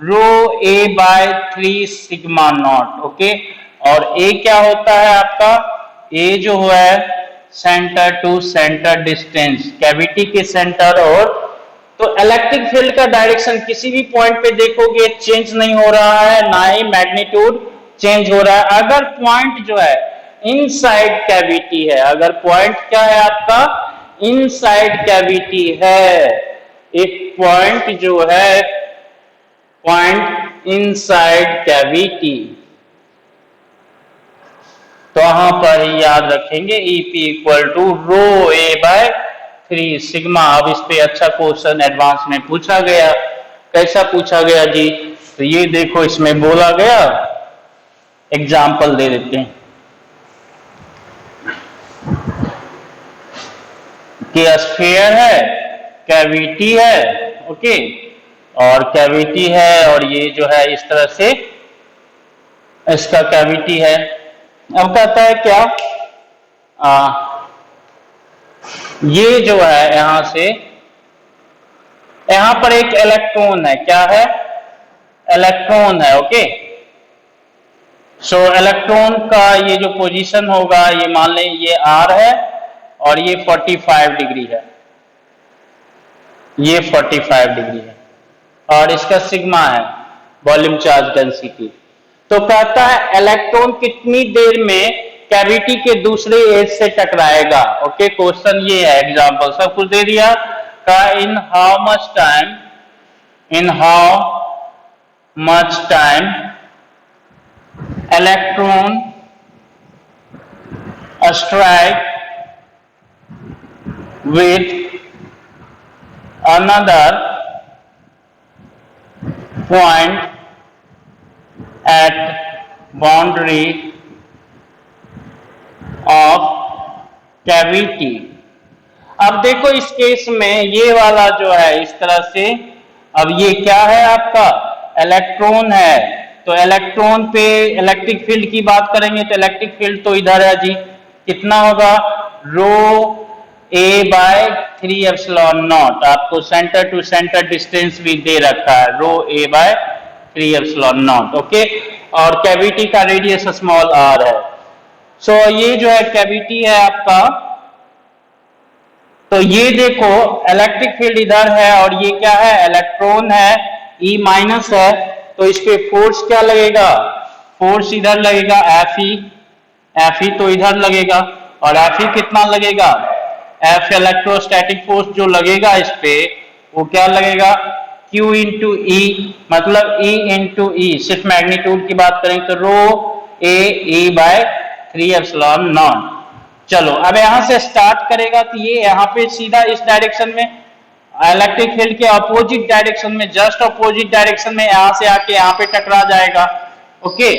rho a by 3 sigma not. Okay, और ए क्या होता है आपका, ए जो है centre to centre distance, cavity के सेंटर। और तो इलेक्ट्रिक फील्ड का डायरेक्शन किसी भी पॉइंट पे देखोगे चेंज नहीं हो रहा है, ना ही मैग्नीट्यूड चेंज हो रहा है। अगर पॉइंट जो है इनसाइड कैविटी है, अगर पॉइंट क्या है आपका इनसाइड कैविटी है, एक पॉइंट जो है पॉइंट इनसाइड कैविटी, तो वहां पर ही याद रखेंगे EP equal to rho a by 3 sigma. अब इस पे अच्छा क्वेश्चन एडवांस में पूछा गया, कैसा पूछा गया जी, तो ये देखो इसमें बोला गया, एग्जाम्पल दे देते हैं कि स्फीयर है, कैविटी है, ओके, और कैविटी है और ये जो है इस तरह से इसका कैविटी है। अब कहता है क्या, ये जो है यहां से यहां पर एक इलेक्ट्रॉन है, क्या है, इलेक्ट्रॉन है। ओके, सो इलेक्ट्रॉन का ये जो पोजीशन होगा, ये मान लें ये आर है और ये 45 डिग्री है, ये 45 डिग्री है और इसका सिग्मा है वॉल्यूम चार्ज डेंसिटी। तो कहता है इलेक्ट्रॉन कितनी देर में कैविटी के दूसरे एज से टकराएगा। ओके, क्वेश्चन ये है, एग्जांपल सब कुछ दे दिया का in how much time electron strike with another point at boundary of cavity। अब देखो इस केस में ये वाला जो है इस तरह से, अब ये क्या है आपका इलेक्ट्रॉन है, तो इलेक्ट्रॉन पे इलेक्ट्रिक फील्ड की बात करेंगे तो इलेक्ट्रिक फील्ड तो इधर है जी, कितना होगा रो ए बाय 3 एप्सिलॉन नॉट। आपको सेंटर टू सेंटर डिस्टेंस भी दे रखा है, rho a by 3 epsilon not. Okay, और कैविटी का रेडियस स्मॉल आर है। सो ये जो है कैविटी है आपका, तो ये देखो इलेक्ट्रिक फील्ड इधर है और ये क्या है, इलेक्ट्रॉन है, E माइनस है, तो इस पे फोर्स क्या लगेगा, फोर्स इधर लगेगा Fe तो इधर लगेगा, और Fe कितना लगेगा, F इलेक्ट्रोस्टैटिक फोर्स जो लगेगा इस पे वो क्या लगेगा, Q इंटू ई, मतलब E इंटू ई, सिर्फ मैग्नीट्यूड की बात करें तो रो ए ई बाय 3 एप्सिलॉन नॉट। चलो अब यहां से स्टार्ट करेगा तो ये यहाँ पे सीधा इस डायरेक्शन में इलेक्ट्रिक फील्ड के अपोजिट डायरेक्शन में, जस्ट अपोजिट डायरेक्शन में यहां से आके यहाँ पे टकरा जाएगा। ओके,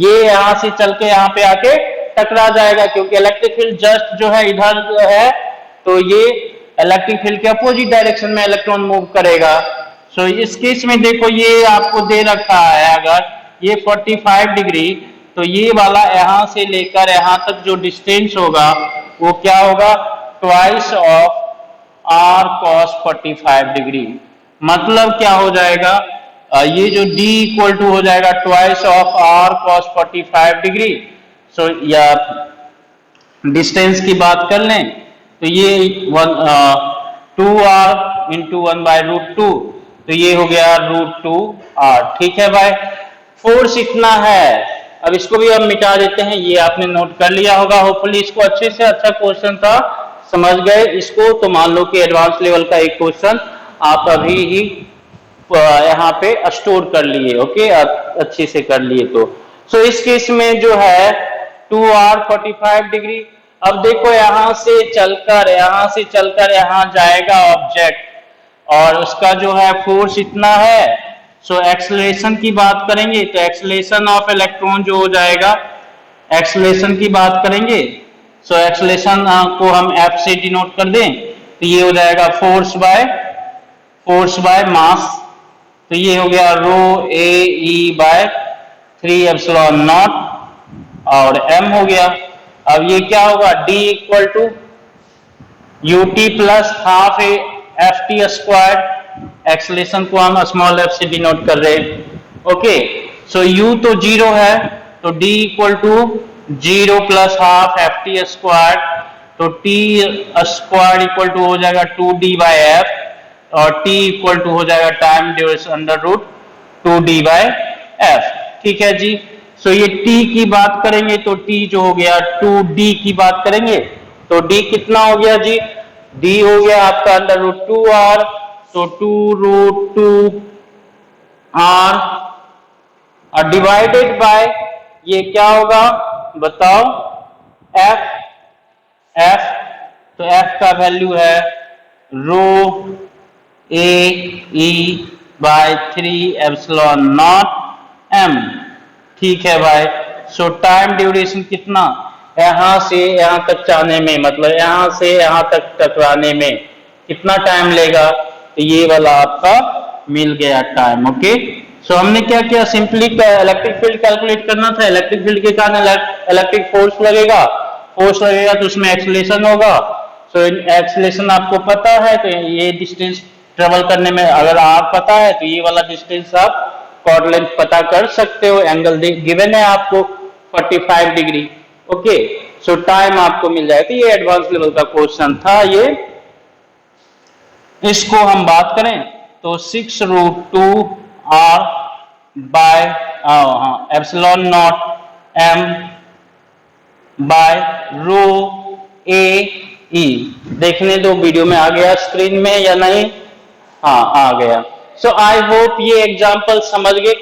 ये यहां से चल के यहाँ पे आके टकरा जाएगा, क्योंकि इलेक्ट्रिक फील्ड जस्ट जो है इधर है, तो ये इलेक्ट्रिक फील्ड के अपोजिट डायरेक्शन में इलेक्ट्रॉन मूव करेगा। सो इस केस में देखो ये आपको दे रखा है, अगर ये 45 डिग्री, तो ये वाला यहां से लेकर यहां तक जो डिस्टेंस होगा वो क्या होगा, twice of r cos 45 degree. मतलब क्या हो जाएगा, ये जो d इक्वल टू हो जाएगा twice of r cos 45 degree. So या डिस्टेंस की बात कर लें तो ये 2r इंटू 1/√2, तो ये हो गया √2r। ठीक है भाई, फोर्स इतना है। अब इसको भी हम मिटा देते हैं, ये आपने नोट कर लिया होगा होपफुली, इसको अच्छे से, अच्छा क्वेश्चन था, समझ गए इसको, तो मान लो कि एडवांस लेवल का एक क्वेश्चन आप अभी ही यहाँ पे स्टोर कर लिए। ओके, अच्छे से कर लिए तो। सो इस केस में जो है 2r 45 डिग्री। अब देखो यहां से चलकर यहां जाएगा ऑब्जेक्ट, और उसका जो है फोर्स इतना है। सो एक्सेलरेशन की बात करेंगे तो एक्सेलरेशन ऑफ इलेक्ट्रॉन जो हो जाएगा, एक्सेलरेशन की बात करेंगे, सो एक्सेलरेशन को हम F से डिनोट कर दें तो ये हो जाएगा फोर्स बाय मास, तो ये हो गया rho A E by 3 epsilon not, और m हो गया। अब ये क्या होगा, d equal to ut plus half F T square, acceleration को हम स्मॉल f से डिनोट कर रहे हैं। ओके, सो u तो 0 है, तो d equal to 0 plus half F T square, तो t स्क्वायर इक्वल टू हो जाएगा 2d बाय एफ, और t इक्वल टू हो जाएगा time duration under root 2d by F. ठीक है जी। सो ये t की बात करेंगे तो t जो हो गया 2d की बात करेंगे तो d कितना हो गया जी, d हो गया आपका अंडर रूट 2r, तो 2√2r और डिवाइडेड बाय ये क्या होगा बताओ, f, तो f का वैल्यू है rho A E by 3 epsilon naught m। ठीक है भाई। सो टाइम ड्यूरेशन कितना, यहां से यहां तक जाने में, मतलब यहां से यहां तक टकराने में कितना टाइम लेगा, तो ये वाला आपका मिल गया टाइम। ओके, सो हमने क्या किया, सिंपली इलेक्ट्रिक फील्ड कैलकुलेट करना था। इलेक्ट्रिक फील्ड के कारण इलेक्ट्रिक फोर्स लगेगा तो उसमें एक्सेलरेशन होगा। सो एक्सेलरेशन आपको पता है, तो ये डिस्टेंस ट्रेवल करने में अगर आप पता है तो ये वाला डिस्टेंस आप कॉर्ड लेंथ पता कर सकते हो। एंगल गिवन है आपको 45 डिग्री। ओके, सो टाइम आपको मिल जाएगा। तो ये एडवांस लेवल का क्वेश्चन था ये। इसको हम बात करें तो 6√2r by epsilon naught m by rho A E, देखने दो वीडियो में आ गया स्क्रीन में या नहीं, हाँ आ गया। सो आई होप ये एग्जांपल समझ गए।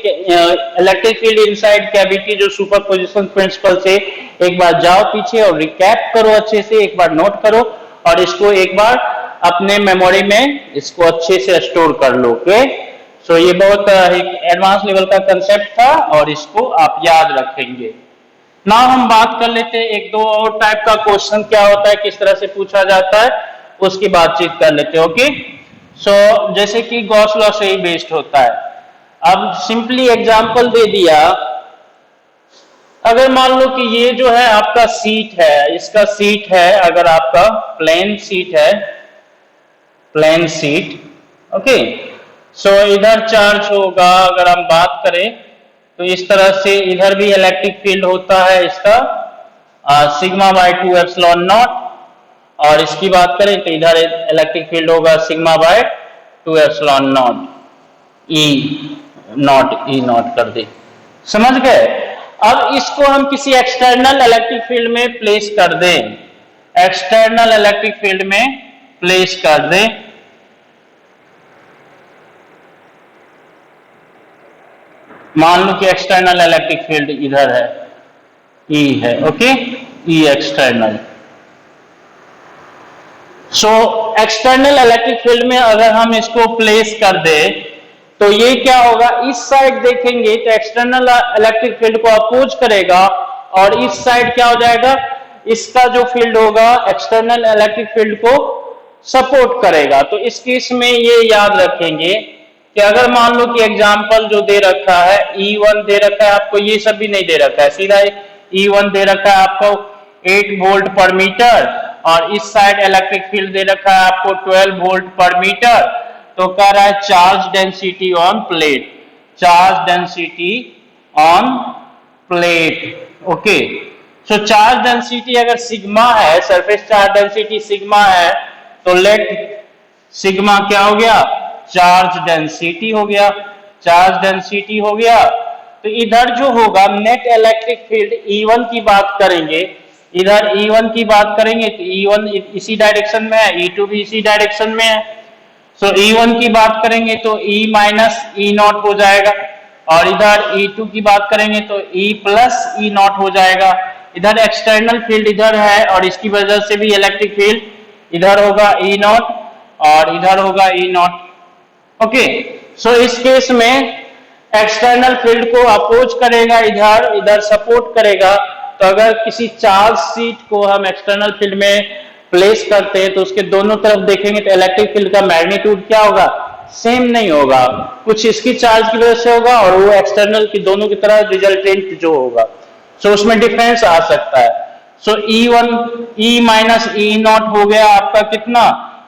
इलेक्ट्रिक फील्ड इनसाइड कैविटी जो सुपरपोजिशन प्रिंसिपल से एक बार जाओ पीछे और रिकैप करो, अच्छे से एक बार नोट करो और इसको एक बार अपने मेमोरी में इसको अच्छे से स्टोर कर लो। ओके, सो ये बहुत एडवांस लेवल का कंसेप्ट था और इसको आप याद रखेंगे। ना हम बात कर लेते हैं एक दो और टाइप का क्वेश्चन क्या होता है, किस तरह से पूछा जाता है, उसकी बातचीत कर लेते हैं। ओके, सो जैसे कि गॉस लॉ से ही बेस्ड होता है। अब सिंपली एग्जांपल दे दिया, अगर मान लो कि ये जो है आपका सीट है, इसका सीट है, अगर आपका प्लेन सीट है, प्लेन सीट, ओके, सो इधर चार्ज होगा। अगर हम बात करें तो इस तरह से इधर भी इलेक्ट्रिक फील्ड होता है इसका, सिग्मा बाय 2 एप्सिलॉन नॉट, और इसकी बात करें तो इधर इलेक्ट्रिक फील्ड होगा sigma bye 2 epsilon not E not कर दे। समझ गए? अब इसको हम किसी एक्सटर्नल इलेक्ट्रिक फील्ड में प्लेस कर दें, एक्सटर्नल इलेक्ट्रिक फील्ड में प्लेस कर दें। मान लो कि एक्सटर्नल इलेक्ट्रिक फील्ड इधर है, ई है, okay, E external. So external electric field में अगर हम इसको प्लेस कर दे तो ये क्या होगा, इस साइड देखेंगे तो एक्सटर्नल इलेक्ट्रिक फील्ड को अपोज करेगा, और इस साइड क्या हो जाएगा, इसका जो फील्ड होगा एक्सटर्नल इलेक्ट्रिक फील्ड को सपोर्ट करेगा। तो इस केस में ये याद रखेंगे कि अगर मान लो कि एग्जाम्पल जो दे रखा है E1 दे रखा है आपको, ये सब भी नहीं दे रखा है, सीधा E1 दे रखा है आपको 8 वोल्ट पर मीटर, और इस साइड इलेक्ट्रिक फील्ड दे रखा है आपको 12 वोल्ट पर मीटर। तो कह रहा है charge density on plate, charge density on plate, okay. So charge density अगर सिग्मा है, सरफेस चार्ज डेंसिटी सिग्मा है, तो लेट सिग्मा क्या हो गया, चार्ज डेंसिटी हो गया, चार्ज डेंसिटी हो गया। तो इधर जो होगा नेट इलेक्ट्रिक फील्ड E1 की बात करेंगे, इधर E1 की बात करेंगे तो E1 इसी डायरेक्शन में है, E2 भी इसी डायरेक्शन में है। सो E1 की बात करेंगे तो E माइनस E नॉट हो जाएगा, और इधर E2 की बात करेंगे तो E प्लस E नॉट हो जाएगा। इधर एक्सटर्नल फील्ड इधर है, और इसकी वजह से भी इलेक्ट्रिक फील्ड इधर होगा E नॉट, और इधर होगा E नॉट, ओके। सो इस केस में एक्सटर्नल फील्ड को अपोज करेगा इधर, इधर सपोर्ट करेगा। तो अगर किसी चार्ज शीट को हम एक्सटर्नल फील्ड में प्लेस करते हैं तो उसके दोनों तरफ देखेंगे तो इलेक्ट्रिक फील्ड का मैग्नीट्यूड क्या होगा, सेम नहीं होगा, कुछ इसकी चार्ज की वजह से होगा और वो एक्सटर्नल की दोनों की तरह रिजल्टेंट जो होगा, सो उसमें डिफरेंस आ सकता है। सो E1 E minus E not हो गया आपका कितना,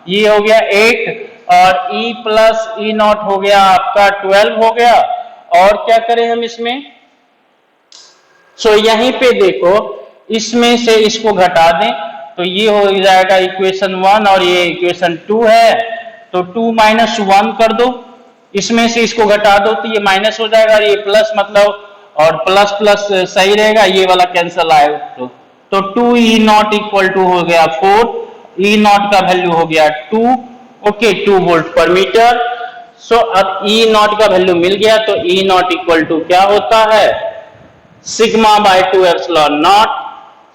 ये हो गया 8, और E प्लस E नॉट हो गया आपका 12 हो गया। और क्या करें हम इसमें, सो यहीं पे देखो इसमें से इसको घटा दें तो ये हो जाएगा इक्वेशन 1, और ये इक्वेशन 2 है, तो 2 माइनस 1 कर दो, इसमें से इसको घटा दो तो ये माइनस हो जाएगा, ये प्लस मतलब, और प्लस प्लस सही रहेगा, ये वाला कैंसिल आएगा। तो 2 E नॉट इक्वल टू हो गया 4, E नॉट का वैल्यू हो गया 2, ओके, 2 वोल्ट पर मीटर। सो अब E नॉट का वैल्यू मिल गया, तो E नॉट इक्वल टू क्या होता है, sigma bye 2 epsilon not,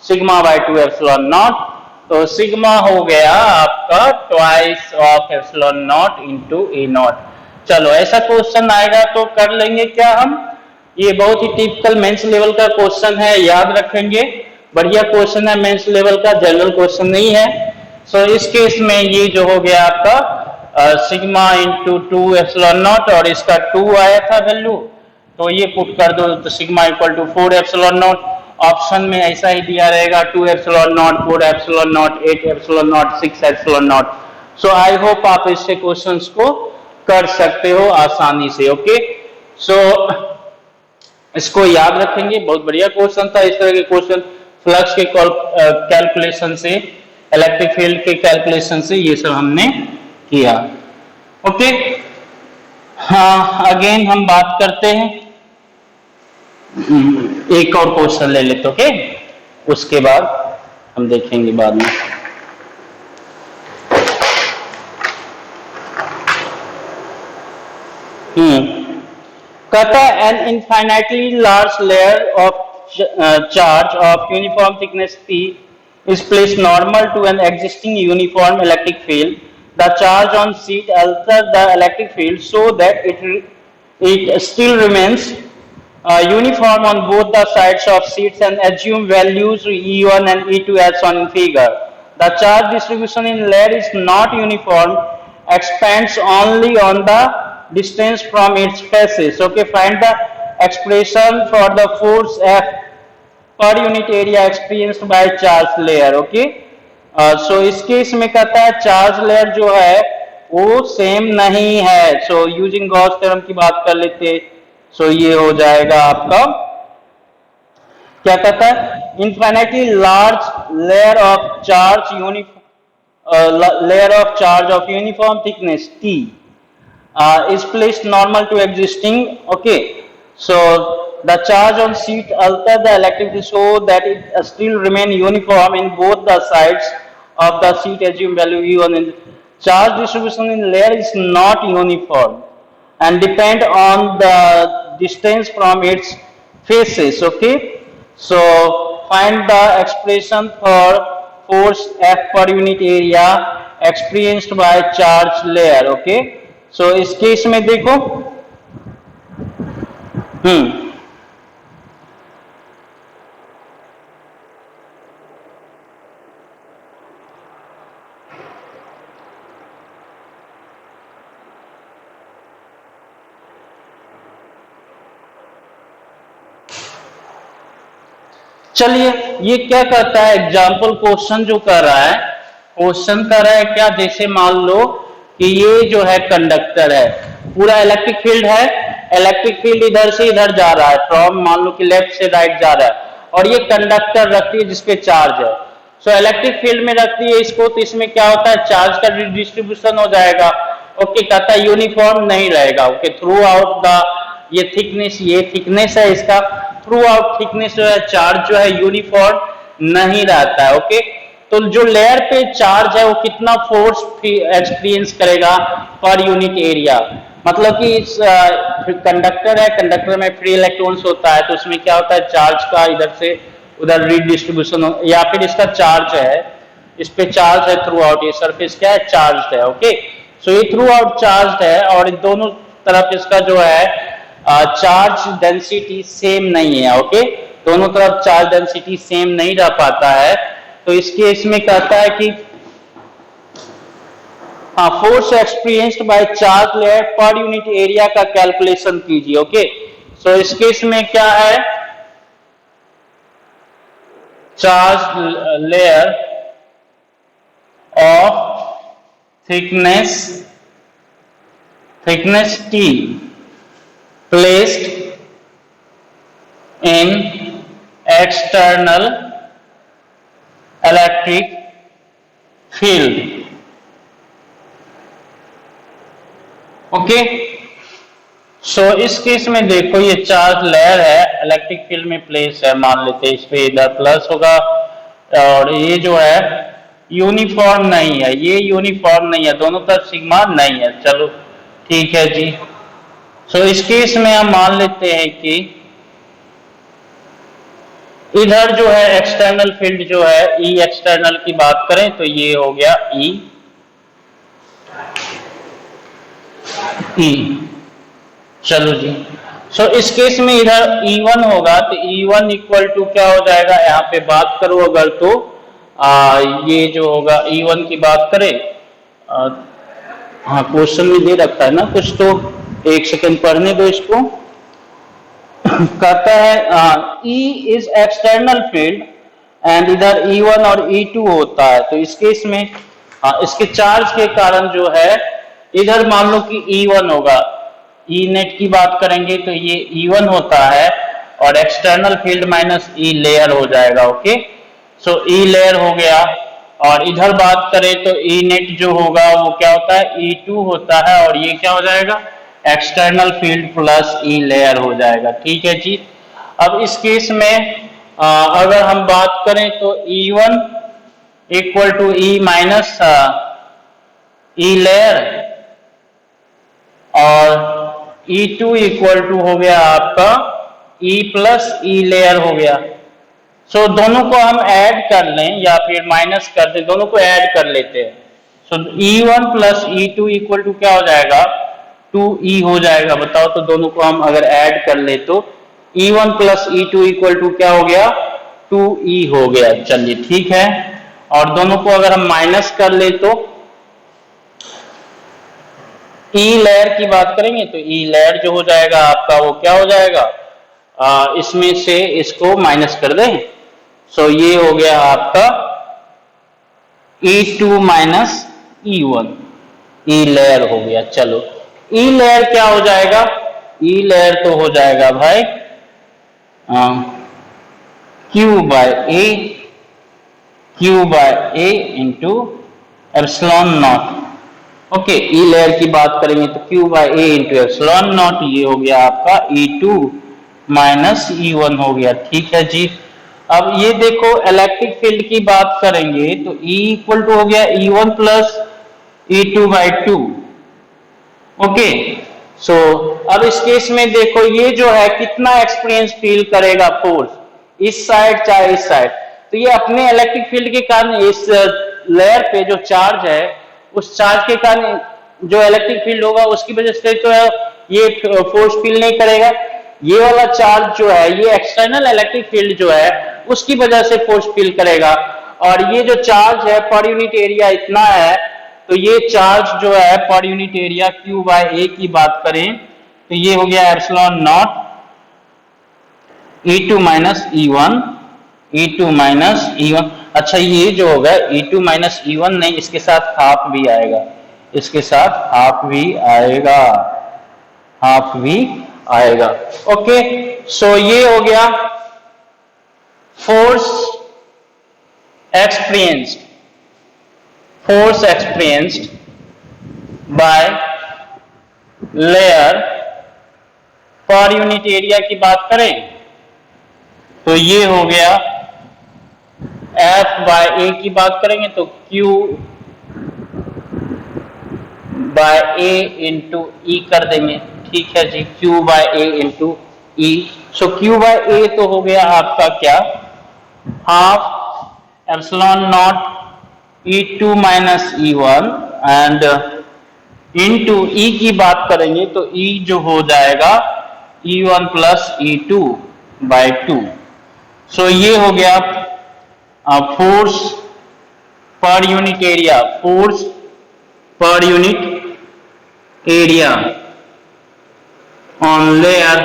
sigma bye 2 epsilon not. तो सिग्मा हो गया आपका twice of epsilon not into E not. चलो ऐसा क्वेश्चन आएगा तो कर लेंगे क्या हम, ये बहुत ही टिपिकल मेंस लेवल का क्वेश्चन है, याद रखेंगे, बढ़िया क्वेश्चन है मेंस लेवल का, जनरल क्वेश्चन नहीं है। सो इस केस में ये जो हो गया आपका सिग्मा इंटू 2 एप्सिलॉन नॉट, और इसका 2 आया था वैल्यू, तो ये पुट कर दो तो sigma equal to 4 epsilon not. Option में ऐसा ही दिया रहेगा 2 epsilon not, 4 epsilon not, 8 epsilon not, 6 epsilon not. So I hope आप इससे क्वेश्चंस को कर सकते हो आसानी से, ओके। सो इसको याद रखेंगे, बहुत बढ़िया क्वेश्चन था। इस तरह के क्वेश्चन फ्लक्स के कैलकुलेशन से, इलेक्ट्रिक फील्ड के कैलकुलेशन से ये सब हमने किया, ओके। हाँ, अगेन हम बात करते हैं, एक और क्वेश्चन ले लेते, ओके, उसके बाद हम देखेंगे बाद में। कहता है an infinitely large layer of charge of uniform thickness P is placed normal to an existing uniform electric field. The charge on sheet alters the electric field so that it still remains uniform on both the sides of sheets, and assume values E1 and E2 as shown in figure. The charge distribution in layer is not uniform, expands only on the distance from its faces. Okay, find the expression for the force F per unit area experienced by charge layer, okay. सो इस case में कहता है charge layer जो है वो same नहीं है। So using Gauss theorem की बात कर लेते, सो ये हो जाएगा आपका क्या कहता है, infinitely large layer of charge of uniform thickness T is placed normal to existing. Okay, so the charge on sheet alter the electric field so that it still remain uniform in both the sides of the sheet. Assume value E1 in charge distribution in layer is not uniform and depend on the distance from its faces. Okay, so find the expression for force F per unit area experienced by charge layer. Okay, so इस case में देखो, चलिए ये क्या करता है, example question जो कर रहा है, क्वेश्चन कर रहा है क्या, जैसे मान लो कि ये जो है कंडक्टर है, पूरा इलेक्ट्रिक फील्ड है, इलेक्ट्रिक फील्ड इधर से इधर जा रहा है, फ्रॉम मान लो कि लेफ्ट से राइट जा रहा है, और ये कंडक्टर रखती है जिसपे चार्ज है। सो इलेक्ट्रिक फील्ड में रखती है इसको, तो इसमें क्या होता है, चार्ज का डिस्ट्रीब्यूशन हो जाएगा। ओके, कहता है यूनिफॉर्म नहीं रहेगा। ओके, थ्रू आउट द, ये थिकनेस है इसका, थ्रू आउट थिकनेस जो है चार्ज जो है यूनिफॉर्म नहीं रहता है। ओके, तो जो लेयर पे चार्ज है वो कितना फोर्स एक्सपीरियंस करेगा पर यूनिट एरिया, मतलब कि इस कंडक्टर है, कंडक्टर में फ्री इलेक्ट्रॉन्स होता है, तो उसमें क्या होता है, चार्ज का इधर से उधर रीडिस्ट्रीब्यूशन, या फिर इसका चार्ज है, इस पे चार्ज है थ्रू आउट, ये सरफेस क्या है, चार्ज है। ओके, सो ये थ्रू आउट चार्ज है और दोनों तरफ इसका जो है चार्ज डेंसिटी सेम नहीं है। ओके, दोनों तरफ चार्ज डेंसिटी सेम नहीं रह पाता है, तो इस केस में कहता है कि force experienced by charge layer per unit area का कैलकुलेशन कीजिए। ओके, सो इस केस में क्या है, charge layer of thickness T placed in external electric field. Okay, so इस केस में देखो ये चार्ज लेयर है, इलेक्ट्रिक फील्ड में प्लेस है, मान लेते हैं इस पे इधर प्लस होगा, और ये जो है यूनिफॉर्म नहीं है, ये यूनिफॉर्म नहीं है, दोनों तरफ सिग्मा नहीं है। चलो ठीक है जी, सो इस केस में हम मान लेते हैं कि इधर जो है एक्सटर्नल फील्ड जो है, ई एक्सटर्नल की बात करें तो ये हो गया ई, चलो जी, सो इस केस में इधर E1 होगा, तो E1 इक्वल टू क्या हो जाएगा, यहाँ पे बात करो अगर तो ये जो होगा E1 की बात करें, हाँ क्वेश्चन में दे रखा है ना कुछ, तो एक सेकंड पढ़ने दो इसको। कहता है E is external field and इधर E1 और E2 होता है, तो इस केस में इसके चार्ज के कारण जो है इधर मान लो कि E1 होगा, E नेट की बात करेंगे तो ये E1 होता है, और external field minus E layer हो जाएगा। ओके, सो E लेयर हो गया, और इधर बात करें तो E नेट जो होगा वो क्या होता है, E2 होता है, और ये क्या हो जाएगा, external field plus E layer हो जाएगा। ठीक है जी, अब इस केस में अगर हम बात करें तो E1 equal to E minus E layer, और E2 इक्वल टू हो गया आपका E प्लस E लेयर हो गया। सो दोनों को हम ऐड कर लें या फिर माइनस कर दें, दोनों को ऐड कर लेते हैं। सो E1 plus E2 equal to क्या हो जाएगा, 2E हो जाएगा। बताओ तो दोनों को हम अगर ऐड कर ले तो E1 plus E2 equal to क्या हो गया, 2E हो गया। चलिए ठीक है, और दोनों को अगर हम माइनस कर ले तो E लेयर की बात करेंगे तो E लेयर जो हो जाएगा आपका वो क्या हो जाएगा, इसमें से इसको माइनस कर दें, सो ये हो गया आपका E2 minus E1, E layer हो गया। चलो E लेयर क्या हो जाएगा, E लेयर तो हो जाएगा भाई Q by A into epsilon not. Okay, E layer की बात करेंगे तो Q by A into epsilon not, ये हो गया आपका E2 माइनस E1 हो गया। ठीक है जी। अब ये देखो इलेक्ट्रिक फील्ड की बात करेंगे तो E इक्वल टू हो गया E1 plus E2 by 2। Okay, सो अब इस केस में देखो ये जो है कितना एक्सपीरियंस फील करेगा फोर्स, इस साइड चाहे इस साइड। तो ये अपने इलेक्ट्रिक फील्ड के कारण इस लेयर पे जो चार्ज है उस चार्ज के कारण जो इलेक्ट्रिक फील्ड होगा उसकी वजह से तो ये फोर्स फील नहीं करेगा। ये वाला चार्ज जो है ये एक्सटर्नल इलेक्ट्रिक फील्ड जो है उसकी वजह से फोर्स फील करेगा। और ये जो चार्ज है पर यूनिट एरिया इतना है, तो ये चार्ज जो है per unit area Q by A की बात करें तो ये हो गया epsilon not E2 minus E1, E2 minus E1। अच्छा, ये जो होगा E2 माइनस E1 नहीं, इसके साथ हाफ भी आएगा, इसके साथ हाफ भी आएगा, हाफ भी आएगा। ओके, सो ये हो गया force experienced by layer per unit area की बात करें तो ये हो गया F बाय ए की बात करेंगे तो Q बाय ए इंटू ई कर देंगे। ठीक है जी, Q bye A into E. So Q bye ए तो हो गया आपका क्या, half epsilon not E2 minus E1 and into E की बात करेंगे तो E जो हो जाएगा E1 प्लस E2 बाय 2। सो ये हो गया फोर्स पर यूनिट एरिया, फोर्स पर यूनिट एरिया ऑन लेयर।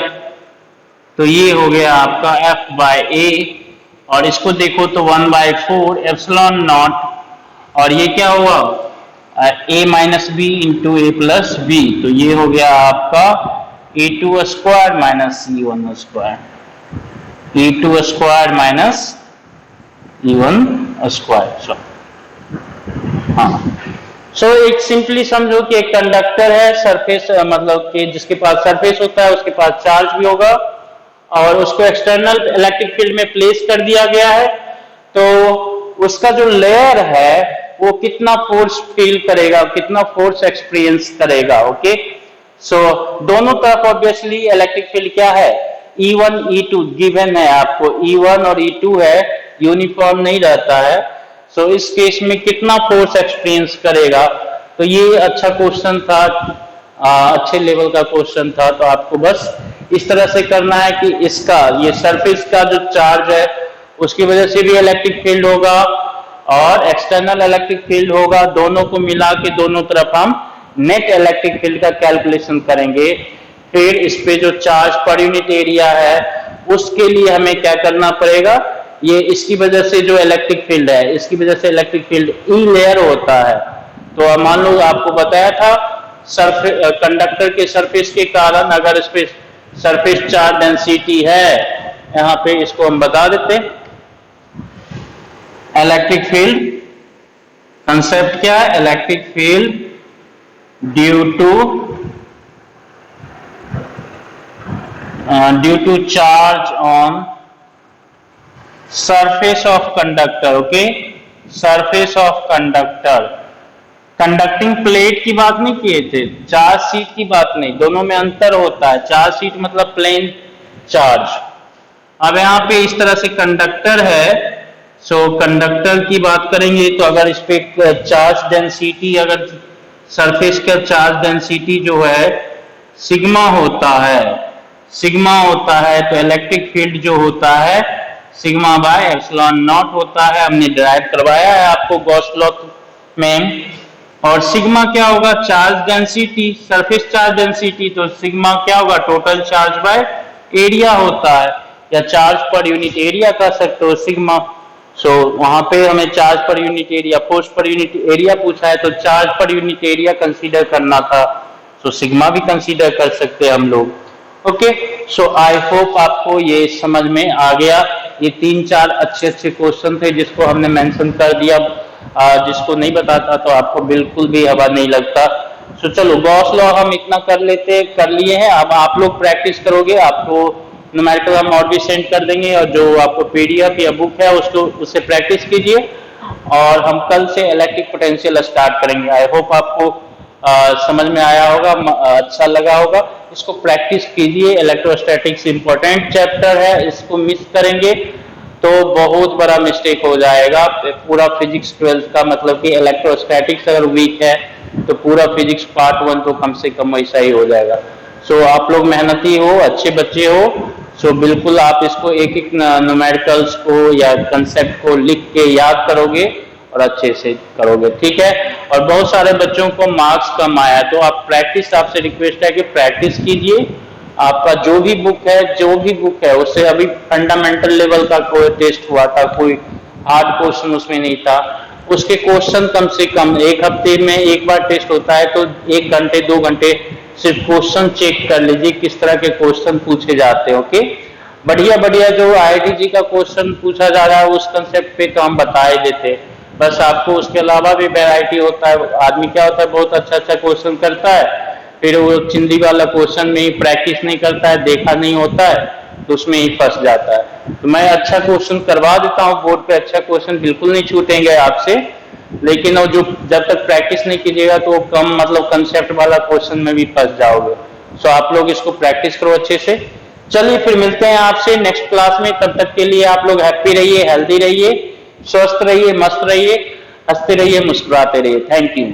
तो ये हो गया आपका F बाय ए, और इसको देखो तो 1/4 एप्सिलॉन नॉट, और ये क्या हुआ a minus B into A plus B. तो ये हो गया आपका E2 square minus E1 square, E2 square minus E1 square. हाँ, सो एक सिंपली समझो कि एक कंडक्टर है, सरफेस मतलब कि जिसके पास सरफेस होता है उसके पास चार्ज भी होगा और उसको एक्सटर्नल इलेक्ट्रिक फील्ड में प्लेस कर दिया गया है, तो उसका जो लेयर है वो कितना फोर्स फील करेगा, कितना फोर्स एक्सपीरियंस करेगा। ओके, सो दोनों तरफ ऑब्वियसली इलेक्ट्रिक फील्ड क्या है, E1 E2 गिवन है आपको, E1 और E2 है, यूनिफॉर्म नहीं रहता है। सो इस केस में कितना फोर्स एक्सपीरियंस करेगा, तो ये अच्छा क्वेश्चन था, अच्छे लेवल का क्वेश्चन था। तो आपको बस इस तरह से करना है कि इसका ये सरफेस का जो चार्ज है उसकी वजह से भी इलेक्ट्रिक फील्ड होगा और एक्सटर्नल इलेक्ट्रिक फील्ड होगा, दोनों को मिला के दोनों तरफ हम नेट इलेक्ट्रिक फील्ड का कैलकुलेशन करेंगे। फिर इस पे जो चार्ज पर यूनिट एरिया है उसके लिए हमें क्या करना पड़ेगा, ये इसकी वजह से जो इलेक्ट्रिक फील्ड है, इसकी वजह से इलेक्ट्रिक फील्ड ई लेयर होता है। तो मान लो आपको बताया था कंडक्टर के सरफेस के कारण अगर इस पे सरफेस चार्ज डेंसिटी है, यहां पे इसको हम बता देते हैं इलेक्ट्रिक फील्ड कंसेप्ट क्या है, electric field due to charge on surface of conductor. Okay, surface of conductor, conducting plate की बात नहीं किए थे, चार्ज शीट की बात नहीं, दोनों में अंतर होता है। चार्ज शीट मतलब प्लेन चार्ज। अब यहाँ पे इस तरह से कंडक्टर है, सो कंडक्टर की बात करेंगे तो अगर इस पे चार्ज डेंसिटी, अगर सरफेस का चार्ज डेंसिटी जो है सिग्मा होता है, सिग्मा होता है, तो इलेक्ट्रिक फील्ड जो होता है सिग्मा बाय एप्सिलॉन नॉट होता है। हमने डिराइव करवाया है आपको गॉस लॉ में। और सिग्मा क्या होगा, charge density, surface charge density, तो सिग्मा क्या होगा, टोटल चार्ज बाय एरिया होता है, या चार्ज पर यूनिट एरिया कह सकते हो सिग्मा। सो वहां पे हमें चार्ज पर यूनिट एरिया, फोर्स पर यूनिट एरिया पूछा है, तो चार्ज पर यूनिट एरिया कंसीडर करना था, सो सिग्मा भी कंसीडर कर सकते हैं हम लोग। ओके, सो आई होप आपको ये समझ में आ गया ये 3-4 अच्छे अच्छे क्वेश्चन थे जिसको हमने मेंशन कर दिया। जिसको नहीं बताता तो आपको बिल्कुल भी हवा नहीं लगता। तो चलो गॉस लॉ हम इतना कर लिए हैं। अब आप लोग प्रैक्टिस करोगे, आपको न्यूमेरिकल हम और भी सेंड कर देंगे, और जो आपको पीडीएफ या बुक है उसको उससे प्रैक्टिस कीजिए। और हम कल से इलेक्ट्रिक पोटेंशियल स्टार्ट करेंगे। आई होप आपको समझ में आया होगा, अच्छा लगा होगा। इसको प्रैक्टिस कीजिए। इलेक्ट्रोस्टैटिक्स इंपॉर्टेंट चैप्टर है, इसको मिस करेंगे तो बहुत बड़ा मिस्टेक हो जाएगा। पूरा फिजिक्स 12th का मतलब कि इलेक्ट्रोस्टैटिक्स अगर वीक है तो पूरा फिजिक्स पार्ट 1 तो कम से कम वैसा ही हो जाएगा। सो आप लोग मेहनती हो, अच्छे बच्चे हो, सो बिल्कुल आप इसको एक एक न्यूमेरिकल्स को या कंसेप्ट को लिख के याद करोगे और अच्छे से करोगे, ठीक है। और बहुत सारे बच्चों को मार्क्स कम आया, तो आप प्रैक्टिस, आपसे रिक्वेस्ट है कि प्रैक्टिस कीजिए। आपका जो भी बुक है उससे अभी फंडामेंटल लेवल का कोई टेस्ट हुआ था, कोई हार्ड क्वेश्चन उसमें नहीं था। उसके क्वेश्चन कम से कम एक हफ्ते में एक बार टेस्ट होता है, तो 1 घंटे 2 घंटे सिर्फ क्वेश्चन चेक कर लीजिए किस तरह के क्वेश्चन पूछे जाते हैं। ओके, बढ़िया बढ़िया जो आईआईटी का क्वेश्चन पूछा जा रहा है उस कंसेप्ट पे तो हम बता ही देते, बस आपको उसके अलावा भी वैरायटी होता है। आदमी क्या होता है, बहुत अच्छा अच्छा क्वेश्चन करता है, फिर वो चिंदी वाला क्वेश्चन में ही प्रैक्टिस नहीं करता है, देखा नहीं होता है, तो उसमें ही फंस जाता है। तो मैं अच्छा क्वेश्चन करवा देता हूँ बोर्ड पे, अच्छा क्वेश्चन बिल्कुल नहीं छूटेंगे आपसे, लेकिन वो जो जब तक प्रैक्टिस नहीं कीजिएगा तो कम मतलब कंसेप्ट वाला क्वेश्चन में भी फंस जाओगे। सो आप लोग इसको प्रैक्टिस करो अच्छे से। चलिए फिर मिलते हैं आपसे नेक्स्ट क्लास में। तब तक के लिए आप लोग हैप्पी रहिए, हेल्दी रहिए, स्वस्थ रहिए, मस्त रहिए, हंसते रहिए, मुस्कुराते रहिए। Thank you.